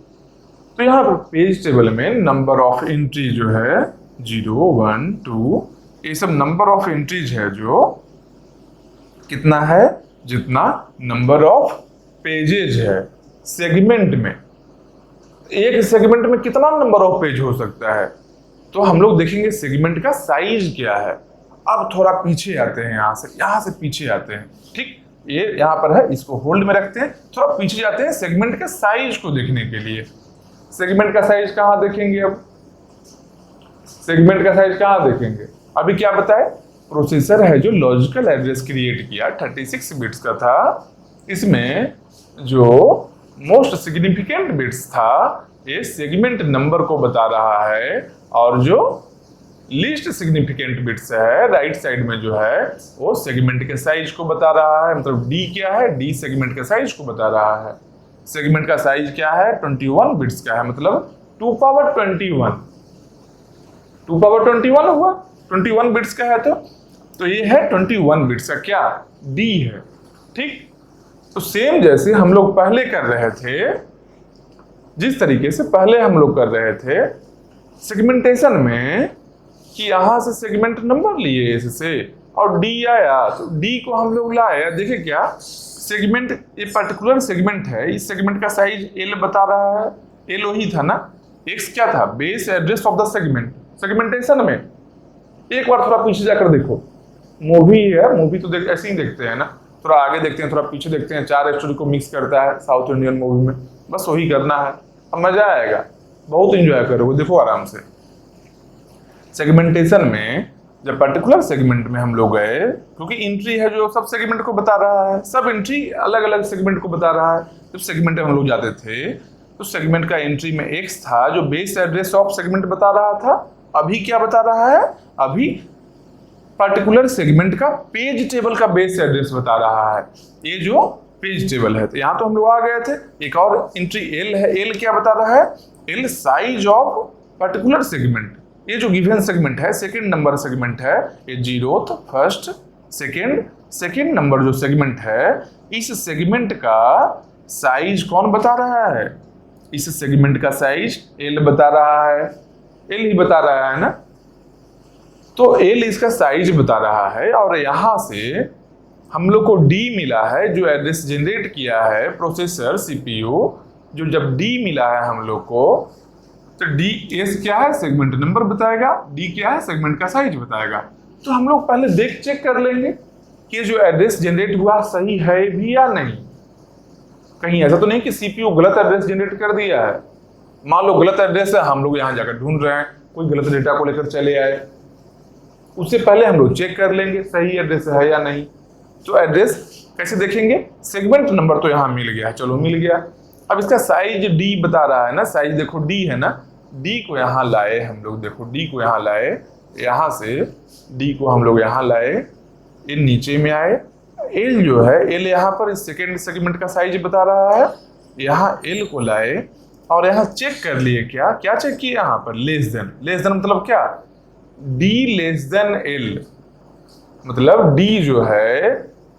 [SPEAKER 1] तो यहाँ पर पेज टेबल में नंबर ऑफ एंट्री जो है 0 1 2 ये सब नंबर ऑफ एंट्रीज है, जो कितना है, जितना नंबर ऑफ पेजेज है सेगमेंट में। एक सेगमेंट में कितना नंबर ऑफ पेज हो सकता है? तो हम लोग देखेंगे सेगमेंट का साइज क्या है। अब थोड़ा पीछे आते हैं, यहां से पीछे आते हैं। ठीक, ये यहां पर है, इसको होल्ड में रखते हैं, थोड़ा पीछे जाते हैं सेगमेंट के साइज को देखने के लिए। सेगमेंट का साइज कहां देखेंगे? अब सेगमेंट का साइज कहां देखेंगे? अभी क्या बताए? प्रोसेसर है जो लॉजिकल एड्रेस क्रिएट किया 36 बिट्स का था, इसमें जो मोस्ट सिग्निफिकेंट बिट्स था ये सेगमेंट नंबर को बता रहा है, और जो लीस्ट सिग्निफिकेंट बिट्स है राइट साइड में जो है वो सेगमेंट के साइज को बता रहा है। मतलब डी क्या है? डी सेगमेंट के साइज को बता रहा है। सेगमेंट का साइज क्या है? 21 बिट्स का है, मतलब 2 पावर 21, 2 पावर 21 हुआ, 21 बिट्स का है। तो ये है 21 बिट्स का क्या? डी है। ठीक, तो सेम जैसे हम लोग पहले कर रहे थे, जिस तरीके से पहले हम लोग कर रहे थे सेगमेंटेशन में, कि यहां से सेगमेंट नंबर लिए इससे और डी आया, तो डी को हम लोग लाए। देखिए क्या सेगमेंट, ये पर्टिकुलर सेगमेंट है, इस सेगमेंट का साइज एल बता रहा है। एल वही था ना, एक्स क्या था? Base address of the segment. Segmentation में एक बार थोड़ा पीछे जाकर देखो, मूवी है, मूवी तो ऐसे ही देखते हैं ना, थोड़ा आगे देखते हैं, थोड़ा पीछे देखते हैं, 4 स्टोरी को मिक्स करता है साउथ इंडियन मूवी में, बस वही करना है। अब मजा आएगा, बहुत इंजॉय करोगे, देखो आराम से। सेगमेंटेशन में जब पर्टिकुलर सेगमेंट में हम लोग गए, क्योंकि एंट्री है जो सब सेगमेंट को बता रहा है, सब एंट्री अलग अलग सेगमेंट को बता रहा है। जब सेगमेंट में हम लोग जाते थे तो सेगमेंट का एंट्री में एक्स था जो बेस एड्रेस ऑफ सेगमेंट बता रहा था। अभी क्या बता रहा है? अभी पर्टिकुलर सेगमेंट का पेज टेबल का बेस एड्रेस बता रहा है, ये जो पेज टेबल है। तो यहाँ तो हम लोग आ गए थे। एक और एंट्री एल है, एल क्या बता रहा है? L size of particular segment. ये जो गिवन सेगमेंट है, सेकंड नंबर सेगमेंट है, ये 0th, फर्स्ट, सेकंड नंबर जो सेगमेंट है, इस सेगमेंट का साइज कौन बता रहा है? इस सेगमेंट का साइज एल बता रहा है, एल ही बता रहा है ना। तो एल इसका साइज बता रहा है, और यहां से हम लोग को डी मिला है जो एड्रेस जनरेट किया है प्रोसेसर सीपीयू। जो जब डी मिला है हम लोग को, तो डी एस क्या है? सेगमेंट नंबर बताएगा, डी क्या है? सेगमेंट का साइज बताएगा। तो हम लोग पहले चेक कर लेंगे कि जो एड्रेस जनरेट हुआ सही है भी या नहीं। कहीं ऐसा तो नहीं कि सीपीयू गलत एड्रेस जनरेट कर दिया है। मान लो गलत एड्रेस है, हम लोग यहाँ जाकर ढूंढ रहे हैं, कोई गलत डेटा को लेकर चले आए, उससे पहले हम लोग चेक कर लेंगे सही एड्रेस है या नहीं। तो एड्रेस कैसे देखेंगे? सेगमेंट नंबर तो यहाँ मिल गया, चलो मिल गया। अब इसका साइज डी बता रहा है ना, साइज देखो डी है ना, डी को यहाँ लाए हम लोग, देखो डी को यहाँ लाए, यहाँ से डी को हम लोग यहाँ लाए, ये नीचे में आए। एल जो है, एल यहाँ पर इस सेकेंड सेगमेंट का साइज बता रहा है, यहाँ एल को लाए और यहाँ चेक कर लिए। क्या चेक किए? यहाँ पर लेस देन मतलब क्या? डी लेस देन एल, मतलब डी जो है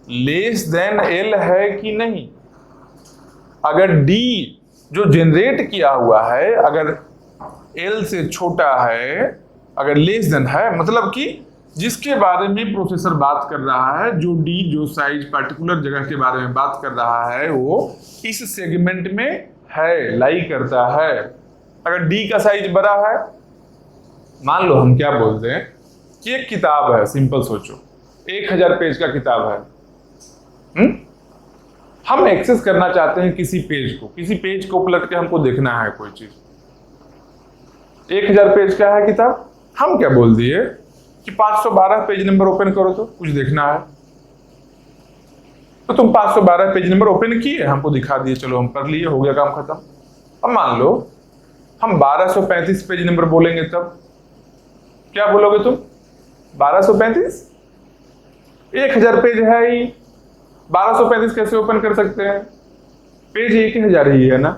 [SPEAKER 1] लेस देन एल है कि नहीं। अगर डी जो जनरेट किया हुआ है अगर एल से छोटा है, अगर लेस देन है, मतलब कि जिसके बारे में प्रोसेसर बात कर रहा है, जो डी जो साइज पर्टिकुलर जगह के बारे में बात कर रहा है, वो इस सेगमेंट में है, लाई करता है। अगर डी का साइज बड़ा है, मान लो हम क्या बोलते हैं कि एक किताब है, सिंपल सोचो 1000 पेज का किताब है, हम एक्सेस करना चाहते हैं किसी पेज को पलट के हमको देखना है कोई चीज। 1000 पेज का है किताब, हम क्या बोल दिए कि 512 पेज नंबर ओपन करो तो कुछ देखना है। तो तुम 512 पेज नंबर ओपन किए, हमको दिखा दिए, चलो हम कर लिए, हो गया काम खत्म। अब मान लो हम 1235 पेज नंबर बोलेंगे, तब क्या बोलोगे तुम? 1235? 1000 पेज है ही, 1235 कैसे ओपन कर सकते हैं? पेज 1000 ही है ना,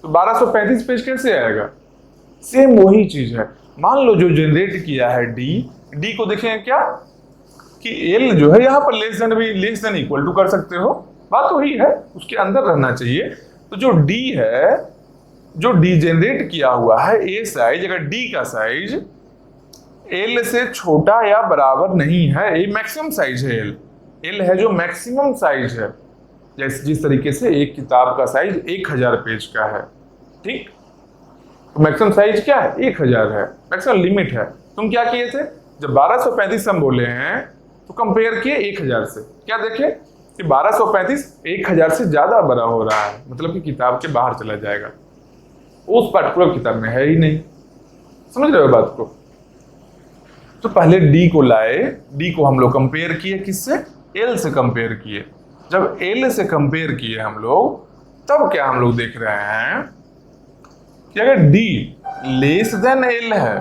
[SPEAKER 1] तो 1235 पेज कैसे आएगा? सेम वही चीज है। मान लो जो जनरेट किया है डी को देखें क्या कि एल जो है यहाँ पर लेस देन इक्वल टू कर सकते हो, बात वही है, उसके अंदर रहना चाहिए। तो जो डी है, जो डी जनरेट किया हुआ है, ए साइज, अगर डी का साइज एल से छोटा या बराबर नहीं है, ये मैक्सिमम साइज है, एल है जो मैक्सिमम साइज है, जैसे जिस तरीके से एक किताब का साइज 1000 पेज का है, ठीक। तो मैक्सिमम साइज क्या है? 1000 है, मैक्सिमम लिमिट है। तुम क्या किए थे? जब 1235 हम बोले हैं तो कंपेयर किए 1000 से, क्या देखे कि 1235 1000 से ज्यादा बड़ा हो रहा है, मतलब कि किताब के बाहर चला जाएगा, उस पर्टिकुलर किताब में है ही नहीं। समझ रहे हो बात को? तो पहले डी को लाए, डी को हम लोग कंपेयर किए किससे? एल से कंपेयर किए। जब एल से कंपेयर किए हम लोग, तब क्या हम लोग देख रहे हैं कि अगर डी लेस देन एल है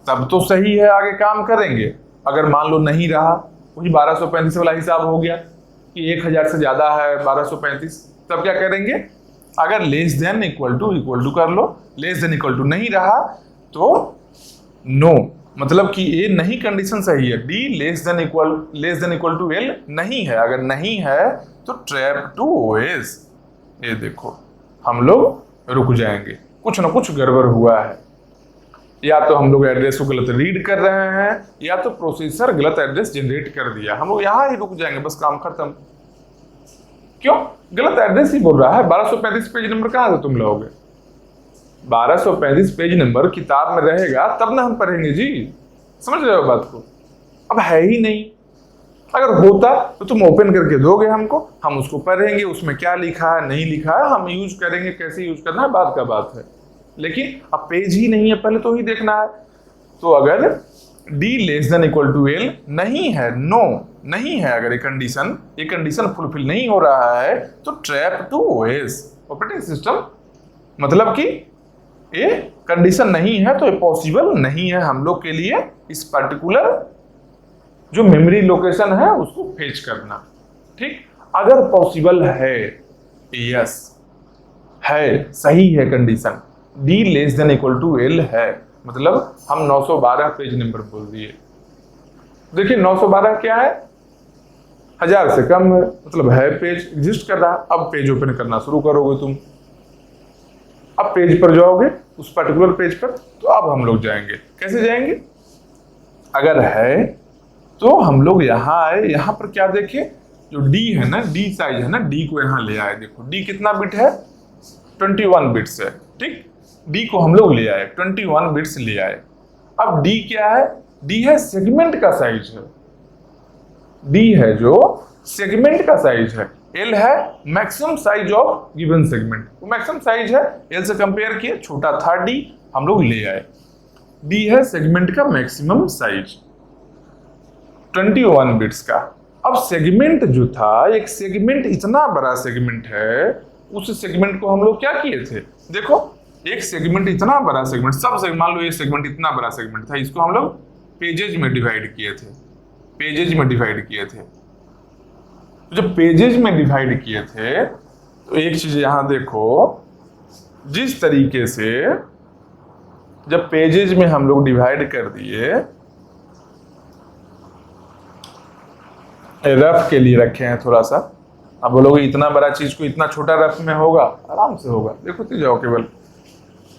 [SPEAKER 1] तब तो सही है, आगे काम करेंगे। अगर मान लो नहीं रहा, वही 1235 वाला हिसाब हो गया कि 1000 से ज्यादा है 1235, तब क्या करेंगे? अगर लेस देन इक्वल टू कर लो, लेस देन इक्वल टू नहीं रहा तो नो, मतलब कि ये नहीं कंडीशन सही है, D less than equal to L नहीं है। अगर नहीं है तो ट्रैप टू ओएस। ये देखो हम लोग रुक जाएंगे, कुछ ना कुछ गड़बड़ हुआ है। या तो हम लोग एड्रेस को गलत रीड कर रहे हैं, या तो प्रोसेसर गलत एड्रेस जनरेट कर दिया। हम लोग यहां ही रुक जाएंगे, बस काम खत्म। क्यों? गलत एड्रेस ही बोल रहा है। 1235 पेज नंबर कहां से तुम लोगे? 1235 पेज नंबर किताब में रहेगा तब ना हम पढ़ेंगे जी। समझ रहे हो बात को? अब है ही नहीं। अगर होता तो तुम ओपन करके दोगे हमको, हम उसको पढ़ेंगे, उसमें क्या लिखा है नहीं लिखा है हम यूज करेंगे, कैसे यूज करना है बात का बात है। लेकिन अब पेज ही नहीं है, पहले तो ही देखना है। तो अगर D less than equal to L नहीं है, नो नहीं है, अगर ये कंडीशन फुलफिल नहीं हो रहा है तो trap to OS operating system, मतलब कि ये कंडीशन नहीं है तो ये पॉसिबल नहीं है हम लोग के लिए इस पर्टिकुलर जो मेमोरी लोकेशन है उसको फेच करना। ठीक, अगर पॉसिबल है, यस है, सही है condition, D less than equal to L है, मतलब हम 912 पेज नंबर बोल दिए। देखिए 912 क्या है? 1000 से कम है, मतलब है, पेज एग्जिस्ट कर रहा। अब पेज ओपन करना शुरू करोगे तुम, अब पेज पर जाओगे, उस पर्टिकुलर पेज पर। तो अब हम लोग जाएंगे, कैसे जाएंगे? अगर है तो हम लोग यहाँ आए, यहाँ पर क्या देखे, जो डी है ना, डी साइज है ना, डी को यहाँ ले आए। देखो डी कितना बिट है? 21 बिट्स है। ठीक, डी को हम लोग ले आए, 21 बिट्स ले आए। अब डी क्या है? डी है सेगमेंट का साइज है, डी है जो सेगमेंट का साइज है। एल है maximum size of given segment, वो मैक्सिमम साइज है, एल से कंपेयर किए छोटा था डी, हम लोग ले आए। डी है सेगमेंट का मैक्सिमम साइज 21 बिट्स का। अब सेगमेंट जो था, एक सेगमेंट इतना बड़ा सेगमेंट है, उस सेगमेंट को हम लोग क्या किए थे? देखो एक सेगमेंट इतना बड़ा सेगमेंट, सब सेगमेंट, मान लो ये सेगमेंट इतना बड़ा सेगमेंट था, इसको हम लोग पेजेज में डिवाइड किए थे, पेजेज में डिवाइड किए थे। तो जब पेजेज में डिवाइड किए थे तो एक चीज यहां देखो, जिस तरीके से जब पेजेज में हम लोग डिवाइड कर दिए, रफ के लिए रखे हैं थोड़ा सा। अब बोलोगे इतना बड़ा चीज को इतना छोटा रफ में होगा? आराम से होगा। देखो तो जाओ, केवल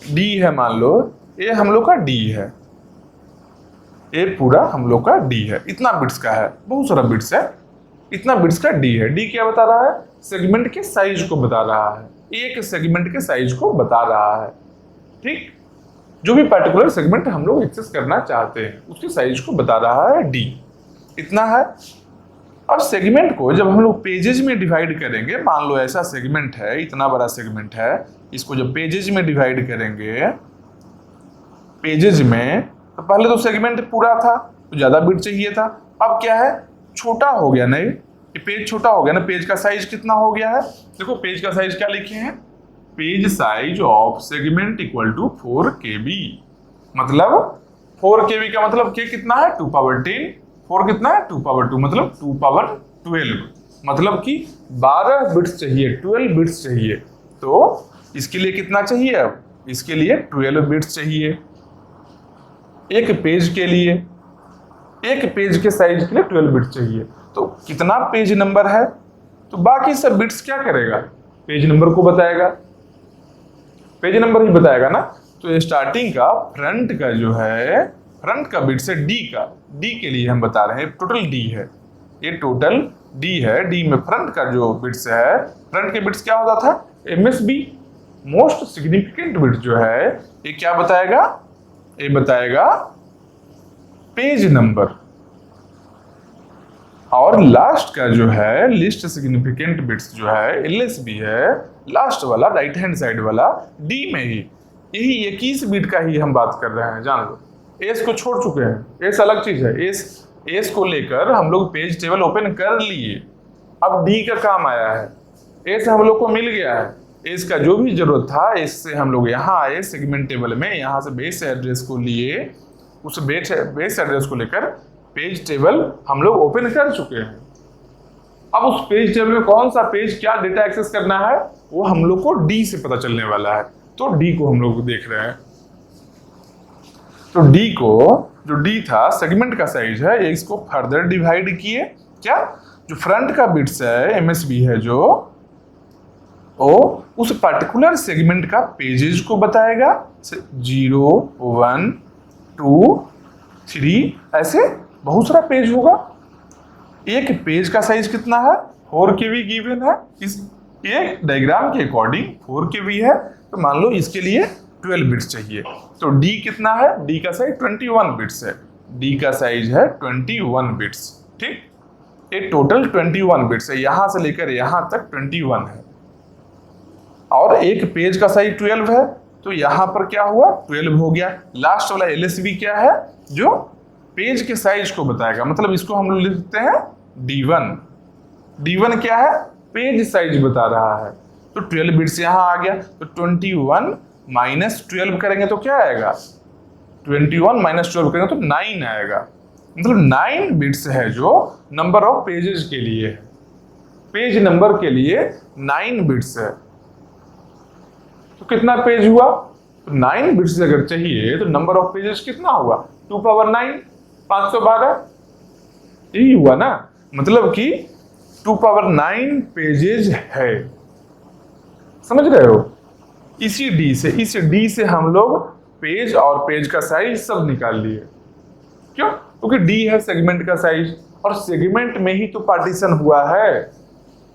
[SPEAKER 1] डी है, मान लो ये हम लोग का डी है, ये पूरा हम लोग का डी है, इतना बिट्स का है, बहुत सारा बिट्स है, इतना बिट्स का डी है। डी क्या बता रहा है? सेगमेंट के साइज को बता रहा है, एक सेगमेंट के साइज को बता रहा है। ठीक, जो भी पर्टिकुलर सेगमेंट हम लोग एक्सेस करना चाहते हैं उसके साइज को बता रहा है डी, इतना है। अब सेगमेंट को जब हम लोग पेजेज में डिवाइड करेंगे, मान लो ऐसा सेगमेंट है, इतना बड़ा सेगमेंट है, इसको जब पेजेज में डिवाइड करेंगे, पेजेज में, तो पहले तो सेगमेंट पूरा था तो ज्यादा बिट चाहिए था, अब क्या है? छोटा हो गया। नहीं, ये पेज छोटा हो गया ना, पेज का साइज कितना हो गया है? देखो पेज का साइज क्या लिखे हैं? Page size of segment equal to 4 KB, मतलब 4 KB का मतलब के कितना है? 2 पावर 10, 4 कितना है? 2 पावर 2, मतलब 2 पावर 12, मतलब कि 12 बिट्स चाहिए, 12 बिट्स चाहिए। तो इसके लिए कितना चाहिए? अब इसके लिए 12 बिट्स चाहिए, एक पेज के लिए, एक पेज के साइज के लिए 12 बिट्स चाहिए। तो कितना पेज नंबर है? तो बाकी सब बिट्स क्या करेगा? पेज नंबर को बताएगा, पेज नंबर ही बताएगा ना। तो स्टार्टिंग का फ्रंट का जो है, फ्रंट का बिट्स है डी का, डी के लिए हम बता रहे हैं, टोटल डी है, ये टोटल डी है। डी में फ्रंट का जो बिट्स है, फ्रंट के बिट्स क्या होता था? MSB, मोस्ट सिग्निफिकेंट बिट जो है ये क्या बताएगा, ये बताएगा पेज नंबर। और लास्ट का जो है लिस्ट सिग्निफिकेंट बिट्स जो है LSB है, लास्ट वाला राइट हैंड साइड वाला डी में ही यही 21 बिट का ही हम बात कर रहे हैं, जान लो। एस को छोड़ चुके हैं, एस अलग चीज है। एस को लेकर हम लोग पेज टेबल ओपन कर लिए, अब डी का काम आया है। एस हम लोग को मिल गया है, एस का जो भी जरूरत था एस से हम लोग यहाँ आए सेगमेंट टेबल में, यहाँ से बेस एड्रेस को लिए, उस बेस एड्रेस को लेकर पेज टेबल हम लोग ओपन कर चुके हैं। अब उस पेज टेबल में कौन सा पेज क्या डेटा एक्सेस करना है वो हम लोग को डी से पता चलने वाला है, तो डी को हम लोग देख रहे हैं। तो डी को, जो डी था सेगमेंट का साइज है, इसको फर्दर डिवाइड किए, क्या जो फ्रंट का बिट्स है MSB है जो वो उस पर्टिकुलर सेगमेंट का पेजेज को बताएगा, 0 1 2 3 ऐसे बहुत सारा पेज होगा। एक पेज का साइज कितना है 4 KB गिवन है, इस एक डायग्राम के अकॉर्डिंग 4 KB है, तो मान लो इसके लिए 12 बिट्स चाहिए। तो डी कितना है, डी का साइज 21 बिट्स है, डी का साइज है 21 बिट्स, ठीक। ये टोटल 21 बिट्स है, यहां से लेकर यहां तक 21 है। और एक पेज का साइज 12 है, तो यहां पर क्या हुआ 12 हो गया। लास्ट वाला LSB क्या है, जो पेज के साइज को बताएगा, मतलब इसको हम लोग लिखते हैं D1। D1 क्या है, पेज साइज बता रहा है। तो 12 बिट्स यहां आ गया, तो 21 माइनस 12 करेंगे तो क्या आएगा, 21 माइनस 12 करेंगे तो 9 आएगा। मतलब 9 बिट्स है जो नंबर ऑफ पेजेस के लिए है, पेज नंबर के लिए 9 बिट्स है। तो कितना पेज हुआ, तो 9 बिट्स अगर चाहिए तो नंबर ऑफ पेजेस कितना हुआ, 2 पावर 9 512, यही हुआ ना। मतलब कि 2 पावर 9 पेजेस है, समझ रहे हो। इसी डी से हम लोग पेज और पेज का साइज सब निकाल लिए, क्यों, क्योंकि डी है सेगमेंट का साइज, और सेगमेंट में ही तो पार्टीशन हुआ है।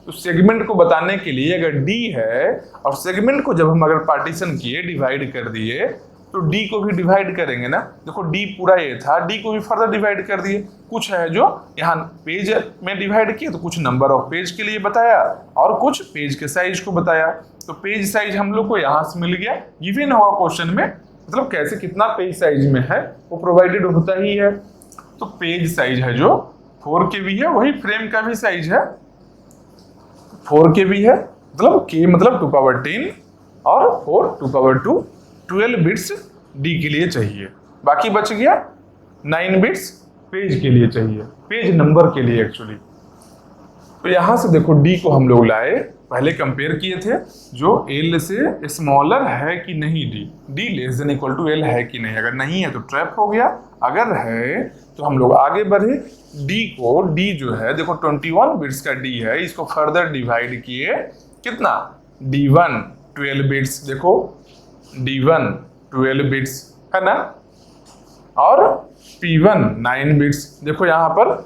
[SPEAKER 1] तो सेगमेंट को बताने के लिए अगर डी है और सेगमेंट को जब हम अगर पार्टीशन किए, डिवाइड कर दिए, तो डी को भी डिवाइड करेंगे ना। देखो डी पूरा ये था, डी को भी फर्दर डिवाइड कर दिए। कुछ है जो यहाँ पेज में डिवाइड किए, तो कुछ नंबर ऑफ पेज के लिए बताया और कुछ पेज के साइज को बताया। तो पेज साइज हम लोग को यहाँ से मिल गया, गिवन हुआ क्वेश्चन में, मतलब कैसे कितना पेज साइज में है वो प्रोवाइडेड होता ही है। तो पेज साइज है जो 4 KB है, वही फ्रेम का भी साइज है 4 KB है, मतलब k मतलब 2 पावर 10 और 4 2 पावर 2, 12 बिट्स डी के लिए चाहिए। बाकी बच गया 9 बिट्स पेज के लिए चाहिए, पेज नंबर के लिए एक्चुअली। तो यहां से देखो डी को हम लोग लाए, पहले कंपेयर किए थे जो एल से स्मॉलर है कि नहीं, D less than equal to L है कि नहीं। अगर नहीं है तो ट्रैप हो गया, अगर है तो हम लोग आगे बढ़े। डी जो है देखो 21 बिट्स का डी है, इसको फर्दर डिवाइड किए, कितना D1 12 बिट्स, देखो D1 12 बिट्स है ना, और P1 9 बिट्स, देखो यहाँ पर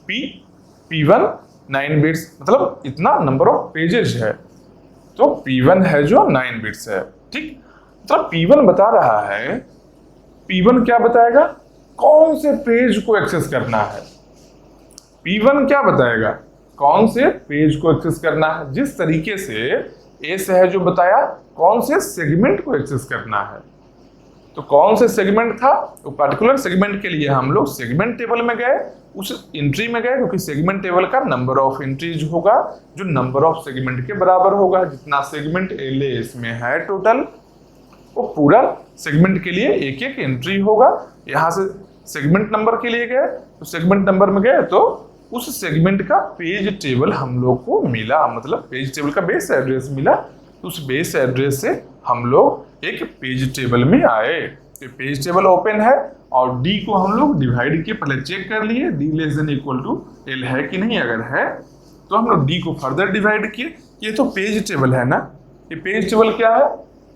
[SPEAKER 1] P1 9 बिट्स, मतलब इतना नंबर ऑफ पेजेस है। तो P1 है जो 9 बिट्स है, ठीक। मतलब P1 बता रहा है, P1 क्या बताएगा, कौन से पेज को एक्सेस करना है। P1 क्या बताएगा, कौन से पेज को एक्सेस करना है। जिस तरीके से एस है जो बताया कौन से सेगमेंट को एक्सेस करना है। तो कौन से सेगमेंट था, तो पर्टिकुलर सेगमेंट के लिए हम लोग सेगमेंट टेबल में गए, उस एंट्री में गए, क्योंकि सेगमेंट टेबल का नंबर ऑफ एंट्रीज होगा जो नंबर ऑफ सेगमेंट के बराबर होगा। जितना सेगमेंट LA में है टोटल, वो पूरा सेगमेंट के लिए एक एक एंट्री होगा। यहाँ से सेगमेंट नंबर के लिए गए, तो सेगमेंट नंबर में गए तो उस सेगमेंट का पेज टेबल हम लोग को मिला, मतलब पेज टेबल का बेस एड्रेस मिला। तो उस बेस एड्रेस से हम लोग एक पेज टेबल में आए। तो पेज टेबल ओपन है और डी को हम लोग डिवाइड किए, पहले चेक कर लिए D less than equal to L है कि नहीं। अगर है तो हम लोग डी को फर्दर डिवाइड किए। ये तो पेज टेबल है ना, ये पेज टेबल क्या है,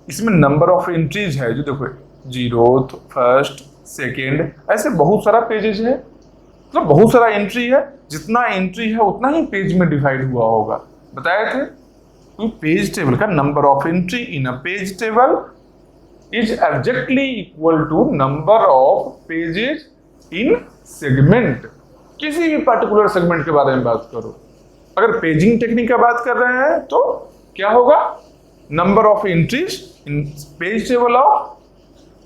[SPEAKER 1] इसमें नंबर ऑफ एंट्रीज है जो देखो 0th, 1st, 2nd, ऐसे बहुत सारा पेजेज है, मतलब बहुत सारा एंट्री है। जितना एंट्री है उतना ही पेज में डिवाइड हुआ होगा, बताए थे। तो पेज टेबल का number of entry in a page table is exactly equal to number of pages in segment. किसी भी पर्टिकुलर सेगमेंट के बारे में बात करो, अगर पेजिंग टेक्निक का बात कर रहे हैं तो क्या होगा, number of entries in page table of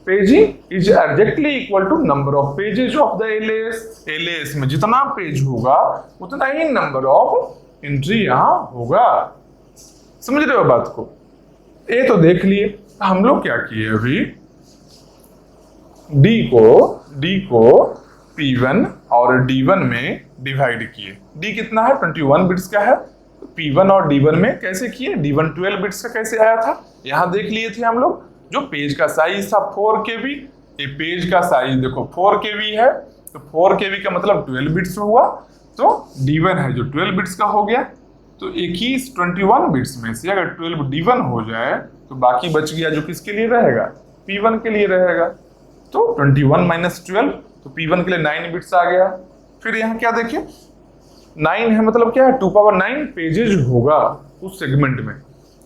[SPEAKER 1] paging is exactly equal to number of pages of the LAS. LAS में जितना पेज होगा उतना ही नंबर ऑफ एंट्री यहां होगा। समझ रहे हो बात को? ये तो देख लिए। हम लोग क्या किए अभी, डी को P1 और D1 में डिवाइड किए। D कितना है, 21 बिट्स का है। P1 और D1 में कैसे किए, D1 12 बिट्स का कैसे आया था, यहां देख लिए थे हम लोग। जो पेज का साइज था 4 KB, ये पेज का साइज देखो 4 KB है, तो 4 KB का मतलब 12 बिट्स में हुआ, तो D1 है जो 12 बिट्स का हो गया। तो 21 बिट्स में से अगर 12 D1 हो जाए तो बाकी बच गया जो किसके लिए रहेगा, P1 के लिए रहेगा। तो 21 - 12, तो P1 के लिए 9 बिट्स आ गया। फिर यहाँ क्या देखिए, 9 है मतलब क्या है, 2 9 पेजेज होगा उस सेगमेंट में।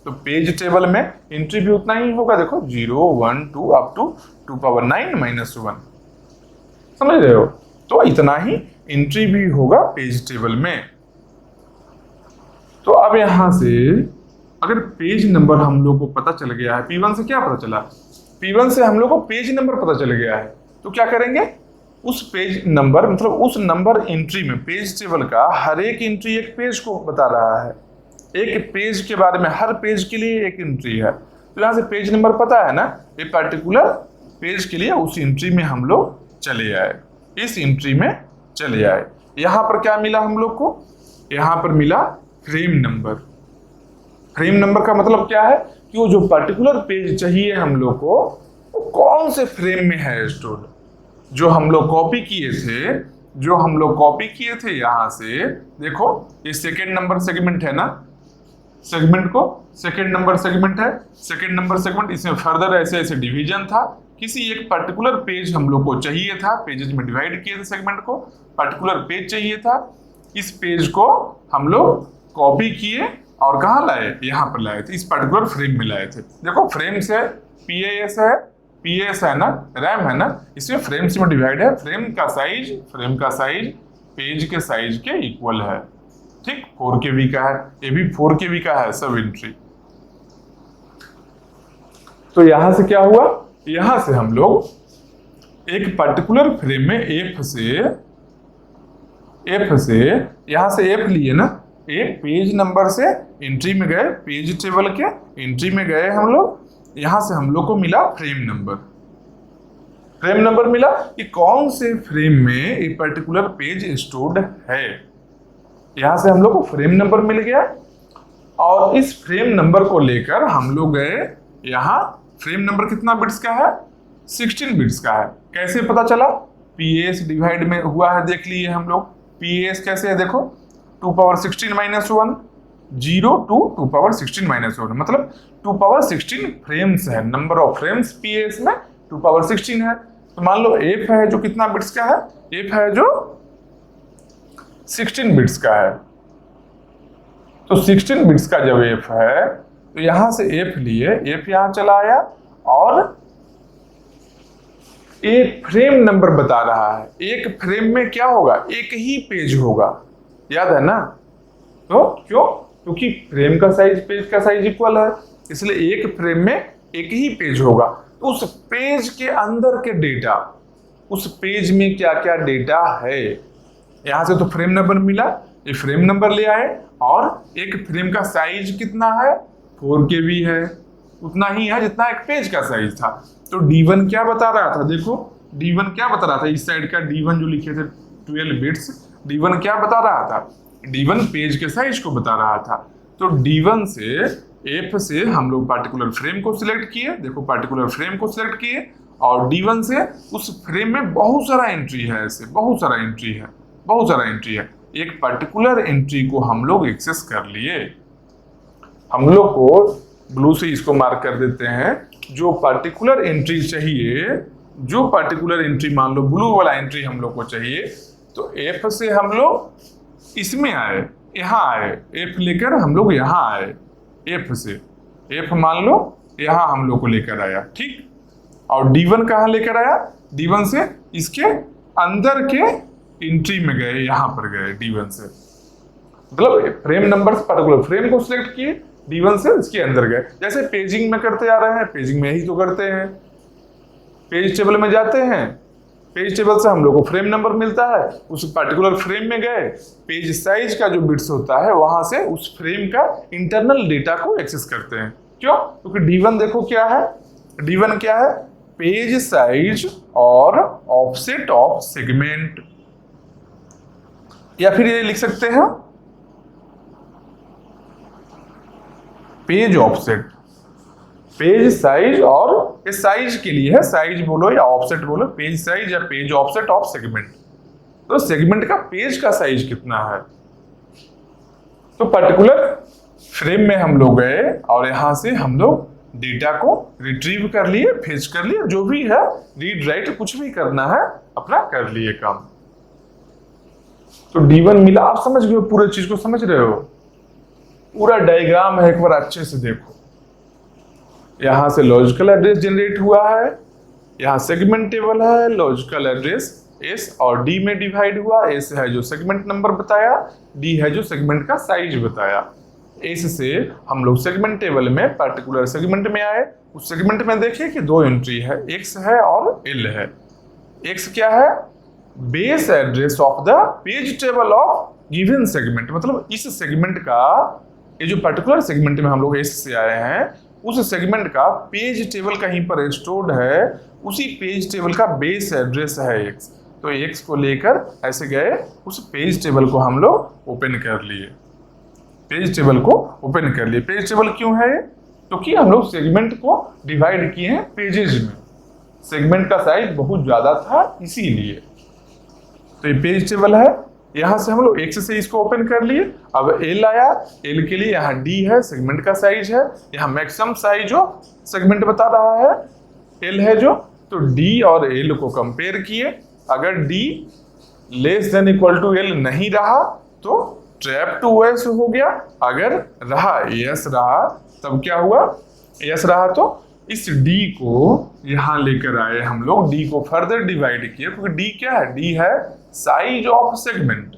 [SPEAKER 1] तो पेज टेबल में एंट्री भी उतना ही होगा, देखो 0 1 2 अप टू 2 9 - 1। समझ रहे हो? तो इतना ही एंट्री भी होगा पेज टेबल में। तो अब यहां से अगर पेज नंबर हम लोग को पता चल गया है, P1 से क्या पता चला, P1 से हम लोग को पेज नंबर पता चल गया है, तो क्या करेंगे, उस पेज नंबर मतलब उस नंबर एंट्री में पेज टेबल का हर एक एंट्री एक पेज को बता रहा है, एक पेज के बारे में, हर पेज के लिए एक एंट्री है। तो यहाँ से पेज नंबर पता है ना, ये पर्टिकुलर पेज के लिए उस एंट्री में हम लोग चले आए, इस एंट्री में चले आए। यहाँ पर क्या मिला हम लोग को, यहाँ पर मिला फ्रेम नंबर। फ्रेम नंबर का मतलब क्या है कि वो जो पर्टिकुलर पेज चाहिए हम लोग को, वो कौन से फ्रेम में है स्टोर। जो हम लोग कॉपी किए थे, यहां से देखो ये सेकेंड नंबर सेगमेंट है ना, सेगमेंट को सेकेंड नंबर सेगमेंट है, सेकेंड नंबर सेगमेंट, इसमें फर्दर ऐसे ऐसे डिवीजन था। किसी एक पर्टिकुलर पेज हम लोग को चाहिए था, पेजेज में डिवाइड किए थे सेगमेंट को, पर्टिकुलर पेज चाहिए था। इस पेज को हम लोग कॉपी किए और कहाँ लाए, यहाँ पर लाए थे, इस पर्टिकुलर फ्रेम में लाए थे। देखो फ्रेम से PAS है ना, रैम है ना, इसमें फ्रेम से में डिवाइड है। फ्रेम का साइज पेज के साइज के इक्वल है, ठीक, 4 KB का है, ये भी 4 KB का है सब एंट्री। तो यहां से क्या हुआ, यहां से हम लोग एक पर्टिकुलर फ्रेम में F से यहां से F लिए ना, एक पेज नंबर से एंट्री में गए, पेज टेबल के एंट्री में गए हम लोग, यहां से हम लोग को मिला फ्रेम नंबर मिला कि कौन से फ्रेम में एक पर्टिकुलर पेज स्टोर्ड है। यहां से हम लोग को फ्रेम नंबर मिल गया और इस फ्रेम नंबर को लेकर हम लोग गए यहाँ। फ्रेम नंबर कितना बिट्स का है, 16 बिट्स का है। कैसे पता चला, PAS डिवाइड में हुआ है, देख लिए हम लोग। PAS कैसे है, देखो 2 - 1 0 to 2 - 1 मतलब 2 फ्रेम्स है, नंबर ऑफ फ्रेम्स PAS में 2 है। तो मान लो F है जो कितना बिट्स का है, F है जो 16 बिट्स का है। तो 16 बिट्स का जब F है तो यहां से F लिए, F यहां चला आया और एक फ्रेम नंबर बता रहा है। एक फ्रेम में क्या होगा, एक ही पेज होगा, याद है ना। तो क्यों, क्योंकि फ्रेम का साइज पेज का साइज इक्वल है, इसलिए एक फ्रेम में एक ही पेज होगा। तो उस पेज के अंदर के डेटा, उस पेज में क्या क्या डेटा है, यहां से तो फ्रेम नंबर मिला, ये फ्रेम नंबर ले आए और एक फ्रेम का साइज कितना है, 4 KB है, उतना ही है जितना एक पेज का साइज था। तो D1 क्या बता रहा था, देखो D1 क्या बता रहा था, इस साइड का D1 जो लिखे थे 12 बिट्स, D1 क्या बता रहा था, D1 पेज के साइज को बता रहा था। तो D1 से F से हम लोग पर्टिकुलर फ्रेम को सिलेक्ट किए, देखो पर्टिकुलर फ्रेम को सिलेक्ट किए और D1 से उस फ्रेम में बहुत सारा एंट्री है, ऐसे बहुत सारा एंट्री है। एक पर्टिकुलर एंट्री को हम लोग एक्सेस कर लिए। हम लोग को ब्लू से इसको मार्क कर देते हैं, जो पर्टिकुलर एंट्री चाहिए, जो पर्टिकुलर एंट्री मान लो ब्लू वाला एंट्री हम लोग को चाहिए, तो F से हम लोग इसमें आए, यहाँ आए, F लेकर हम लोग यहाँ आए, एफ से, एफ मान लो यहां हम लोग को लेकर आया, ठीक। और D1 कहां लेकर आया, D1 से इसके अंदर के एंट्री में गए, यहां पर गए D1 से, मतलब फ्रेम नंबर से पर्टिकुलर फ्रेम को सिलेक्ट किए, D1 से इसके अंदर गए। जैसे पेजिंग में करते आ रहे हैं, पेजिंग में यही तो करते हैं, पेज टेबल में जाते हैं, पेज टेबल से हम लोग को फ्रेम नंबर मिलता है, उस पर्टिकुलर फ्रेम में गए, पेज साइज का जो बिट्स होता है वहां से उस फ्रेम का इंटरनल डेटा को एक्सेस करते हैं। क्यों? क्योंकि D1 देखो क्या है, D1 क्या है, पेज साइज और ऑफसेट ऑफ सेगमेंट, या फिर ये लिख सकते हैं पेज ऑफसेट, पेज साइज, और ये साइज के लिए है, साइज बोलो या ऑफसेट बोलो, पेज साइज या पेज ऑफसेट ऑफ सेगमेंट। तो सेगमेंट का पेज का साइज कितना है, तो पर्टिकुलर फ्रेम में हम लोग गए और यहां से हम लोग डेटा को रिट्रीव कर लिए, फेच कर लिए, जो भी है रीड राइट कुछ भी करना है अपना कर लिए काम। तो D1 मिला, आप समझ गए, पूरे चीज को समझ रहे हो, पूरा डायग्राम है, एक बार अच्छे से देखो। यहां से लॉजिकल एड्रेस जनरेट हुआ है, यहां सेगमेंट टेबल है, लॉजिकल एड्रेस S और D में डिवाइड हुआ, S है जो सेगमेंट नंबर बताया, D है जो सेगमेंट का साइज बताया। S से हम लोग सेगमेंट टेबल में पर्टिकुलर सेगमेंट में आए, उस सेगमेंट में देखिए कि दो एंट्री है, X है और L है। X क्या है, base address of the page table of given segment, मतलब इस सेगमेंट का, ये जो पर्टिकुलर सेगमेंट में हम लोग S से आए हैं, उस सेगमेंट का पेज टेबल कहीं पर स्टोर्ड है, उसी पेज टेबल का बेस एड्रेस है X। तो X को लेकर ऐसे गए, उस पेज टेबल को हम लोग ओपन कर लिए, पेज टेबल को ओपन कर लिए। पेज टेबल क्यों है, क्योंकि हम लोग सेगमेंट को डिवाइड किए हैं पेजेज में, सेगमेंट का साइज बहुत ज्यादा था इसीलिए। तो ये पेज टेबल है, यहां से हम लोग X से इसको ओपन कर लिए। अब L आया, L के लिए यहाँ D है, सेगमेंट का साइज है, यहाँ मैक्सिमम साइज जो सेगमेंट बता रहा है L है जो, तो D और L को कंपेयर किए, अगर D less than equal to L नहीं रहा तो ट्रैप टू S हो गया, अगर रहा yes रहा तब क्या हुआ, yes रहा तो इस D को यहां लेकर आए हम लोग, D को फर्दर डिवाइड किए, क्योंकि D क्या है, D है साइज ऑफ सेगमेंट,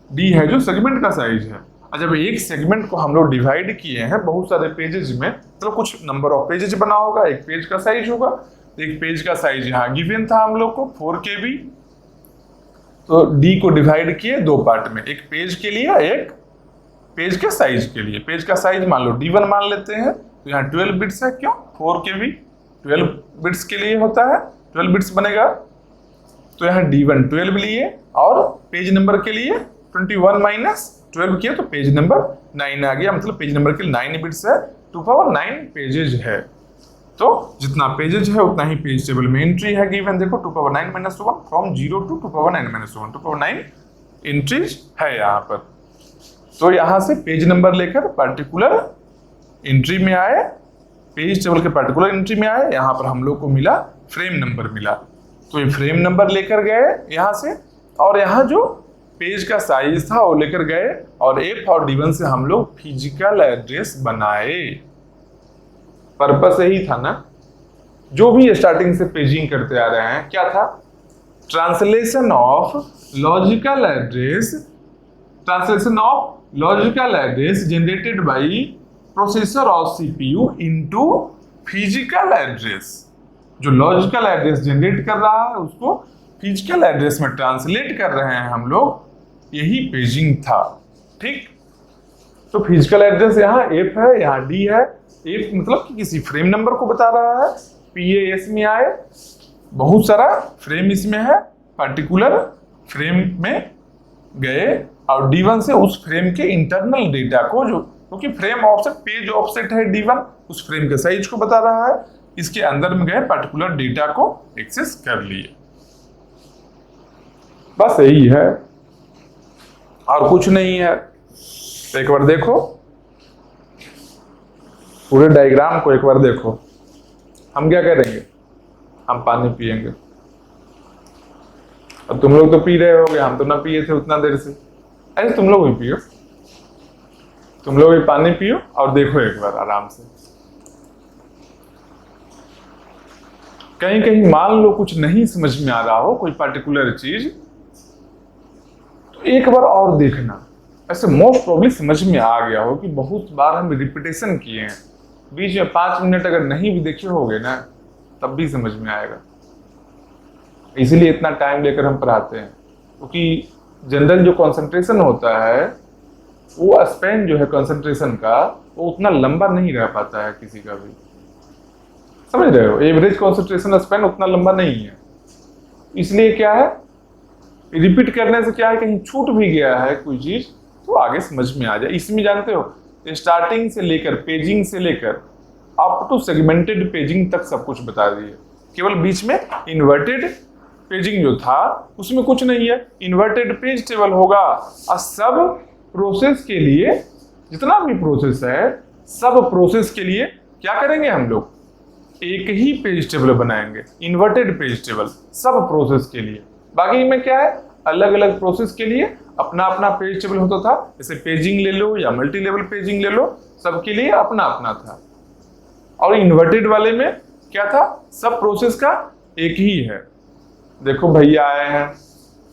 [SPEAKER 1] D है जो सेगमेंट का साइज है। और जब एक सेगमेंट को हम लोग डिवाइड किए हैं बहुत सारे पेजेज में, तो कुछ नंबर ऑफ पेजेज बना होगा, एक पेज का साइज होगा, एक पेज का साइज यहाँ गिवन था हम लोग को 4 KB, तो D को डिवाइड किए दो पार्ट में, एक पेज के लिए, एक पेज के साइज के लिए। पेज का साइज मान लो D1 मान लेते हैं, तो यहाँ 12 बिट्स है, क्यों 4 KB 12 बिट्स के लिए होता है, 12 बिट्स बनेगा, तो यहाँ D1 12 लिए, और पेज नंबर के लिए 21 माइनस 12 किया तो पेज नंबर 9 आ गया, मतलब पेज नंबर के लिए 9 बिट्स है, 2 पावर 9 पेजेज है। तो जितना पेजेज है उतना ही पेज टेबल में एंट्री है गिवन, देखो 2 power 9 minus 1 from 0 to 2 power 9 minus 1, 2 power 9 entries है यहाँ पर। तो यहाँ से पेज नंबर लेकर पर्टिकुलर एंट्री में आए, पेज टेबल के पर्टिकुलर एंट्री में आए, यहाँ पर हम लोग को मिला फ्रेम नंबर मिला, तो ये फ्रेम नंबर लेकर गए यहाँ से, और यहाँ जो पेज का साइज था वो लेकर गए, और F और D1 से हम लोग फिजिकल एड्रेस बनाए। पर्पस यही था ना, जो भी स्टार्टिंग से पेजिंग करते आ रहे हैं, क्या था, translation of logical address, translation of logical address generated by processor of CPU into physical address. जो लॉजिकल एड्रेस जनरेट कर रहा है उसको फिजिकल एड्रेस में ट्रांसलेट कर रहे हैं हम लोग, यही पेजिंग था, ठीक। तो फिजिकल एड्रेस यहाँ F है, यहाँ D है, F मतलब कि किसी फ्रेम नंबर को बता रहा है, PAS में आए, बहुत सारा फ्रेम इसमें है, पर्टिकुलर फ्रेम में गए, और D1 से उस फ्रेम के इंटरनल डेटा को, जो क्योंकि फ्रेम ऑफसेट पेज ऑफसेट है D1, उस फ्रेम के साइज को बता रहा है, इसके अंदर में गए पर्टिकुलर डेटा को एक्सेस कर लिए, बस यही है और कुछ नहीं है। तो एक बार देखो पूरे डायग्राम को, एक बार देखो, हम क्या करेंगे, हम पानी पिएंगे। अब तुम लोग तो पी रहे होगे, हम तो ना पिए थे उतना देर से, अरे तुम लोग भी पियो, तुम लोग भी पानी पियो और देखो एक बार आराम से। कहीं कहीं मान लो कुछ नहीं समझ में आ रहा हो कोई पर्टिकुलर चीज, तो एक बार और देखना। ऐसे मोस्ट प्रोबेबली समझ में आ गया हो कि बहुत बार हम रिपीटेशन किए हैं, बीच में 5 मिनट अगर नहीं भी देखे होगे ना तब भी समझ में आएगा। इसीलिए इतना टाइम लेकर हम पढ़ाते हैं, क्योंकि जनरल जो कंसंट्रेशन होता है वो स्पेन जो है कंसंट्रेशन का वो उतना लंबा नहीं रह पाता है किसी का भी, समझ रहे हो। एवरेज कंसंट्रेशन स्पेन उतना लंबा नहीं है। इसलिए क्या है, रिपीट करने से क्या है, कहीं छूट भी गया है कोई चीज तो आगे समझ में आ जाए। इसमें जानते हो स्टार्टिंग से लेकर पेजिंग से लेकर अप टू सेगमेंटेड पेजिंग तक सब कुछ बता दिए। केवल बीच में इन्वर्टेड पेजिंग जो था उसमें कुछ नहीं है, इन्वर्टेड पेज टेबल होगा। और सब प्रोसेस के लिए, जितना भी प्रोसेस है सब प्रोसेस के लिए क्या करेंगे हम लोग, एक ही पेज टेबल बनाएंगे, इन्वर्टेड पेज टेबल सब प्रोसेस के लिए। बाकी में क्या है, अलग अलग प्रोसेस के लिए अपना अपना पेज टेबल होता था। जैसे पेजिंग ले लो या मल्टी लेवल पेजिंग ले लो, सबके लिए अपना अपना था। और इन्वर्टेड वाले में क्या था, सब प्रोसेस का एक ही है। देखो भैया आए हैं,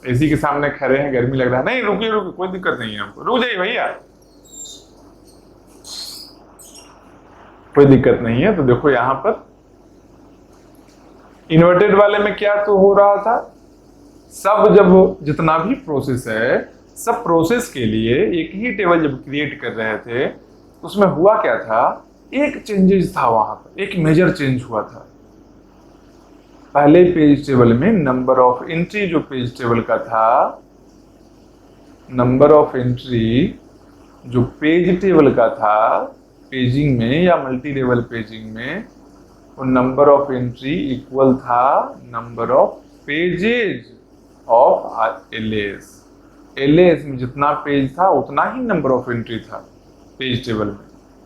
[SPEAKER 1] एसी के सामने खड़े हैं, गर्मी लग रहा है, नहीं रुकिए रुकिए कोई दिक्कत नहीं है हमको, रुक जाइए भैया, कोई दिक्कत नहीं है। तो देखो यहाँ पर इन्वर्टेड वाले में क्या तो हो रहा था, सब जब जितना भी प्रोसेस है सब प्रोसेस के लिए एक ही टेबल जब क्रिएट कर रहे थे, उसमें हुआ क्या था, एक चेंजेस था वहां पर, एक मेजर चेंज हुआ था। पहले पेज टेबल में नंबर ऑफ एंट्री जो पेज टेबल का था, नंबर ऑफ एंट्री जो पेज टेबल का था पेजिंग में या मल्टी लेवल पेजिंग में, वो नंबर ऑफ एंट्री इक्वल था number of pages of LS. LS में जितना पेज था उतना ही नंबर ऑफ एंट्री था पेज टेबल में।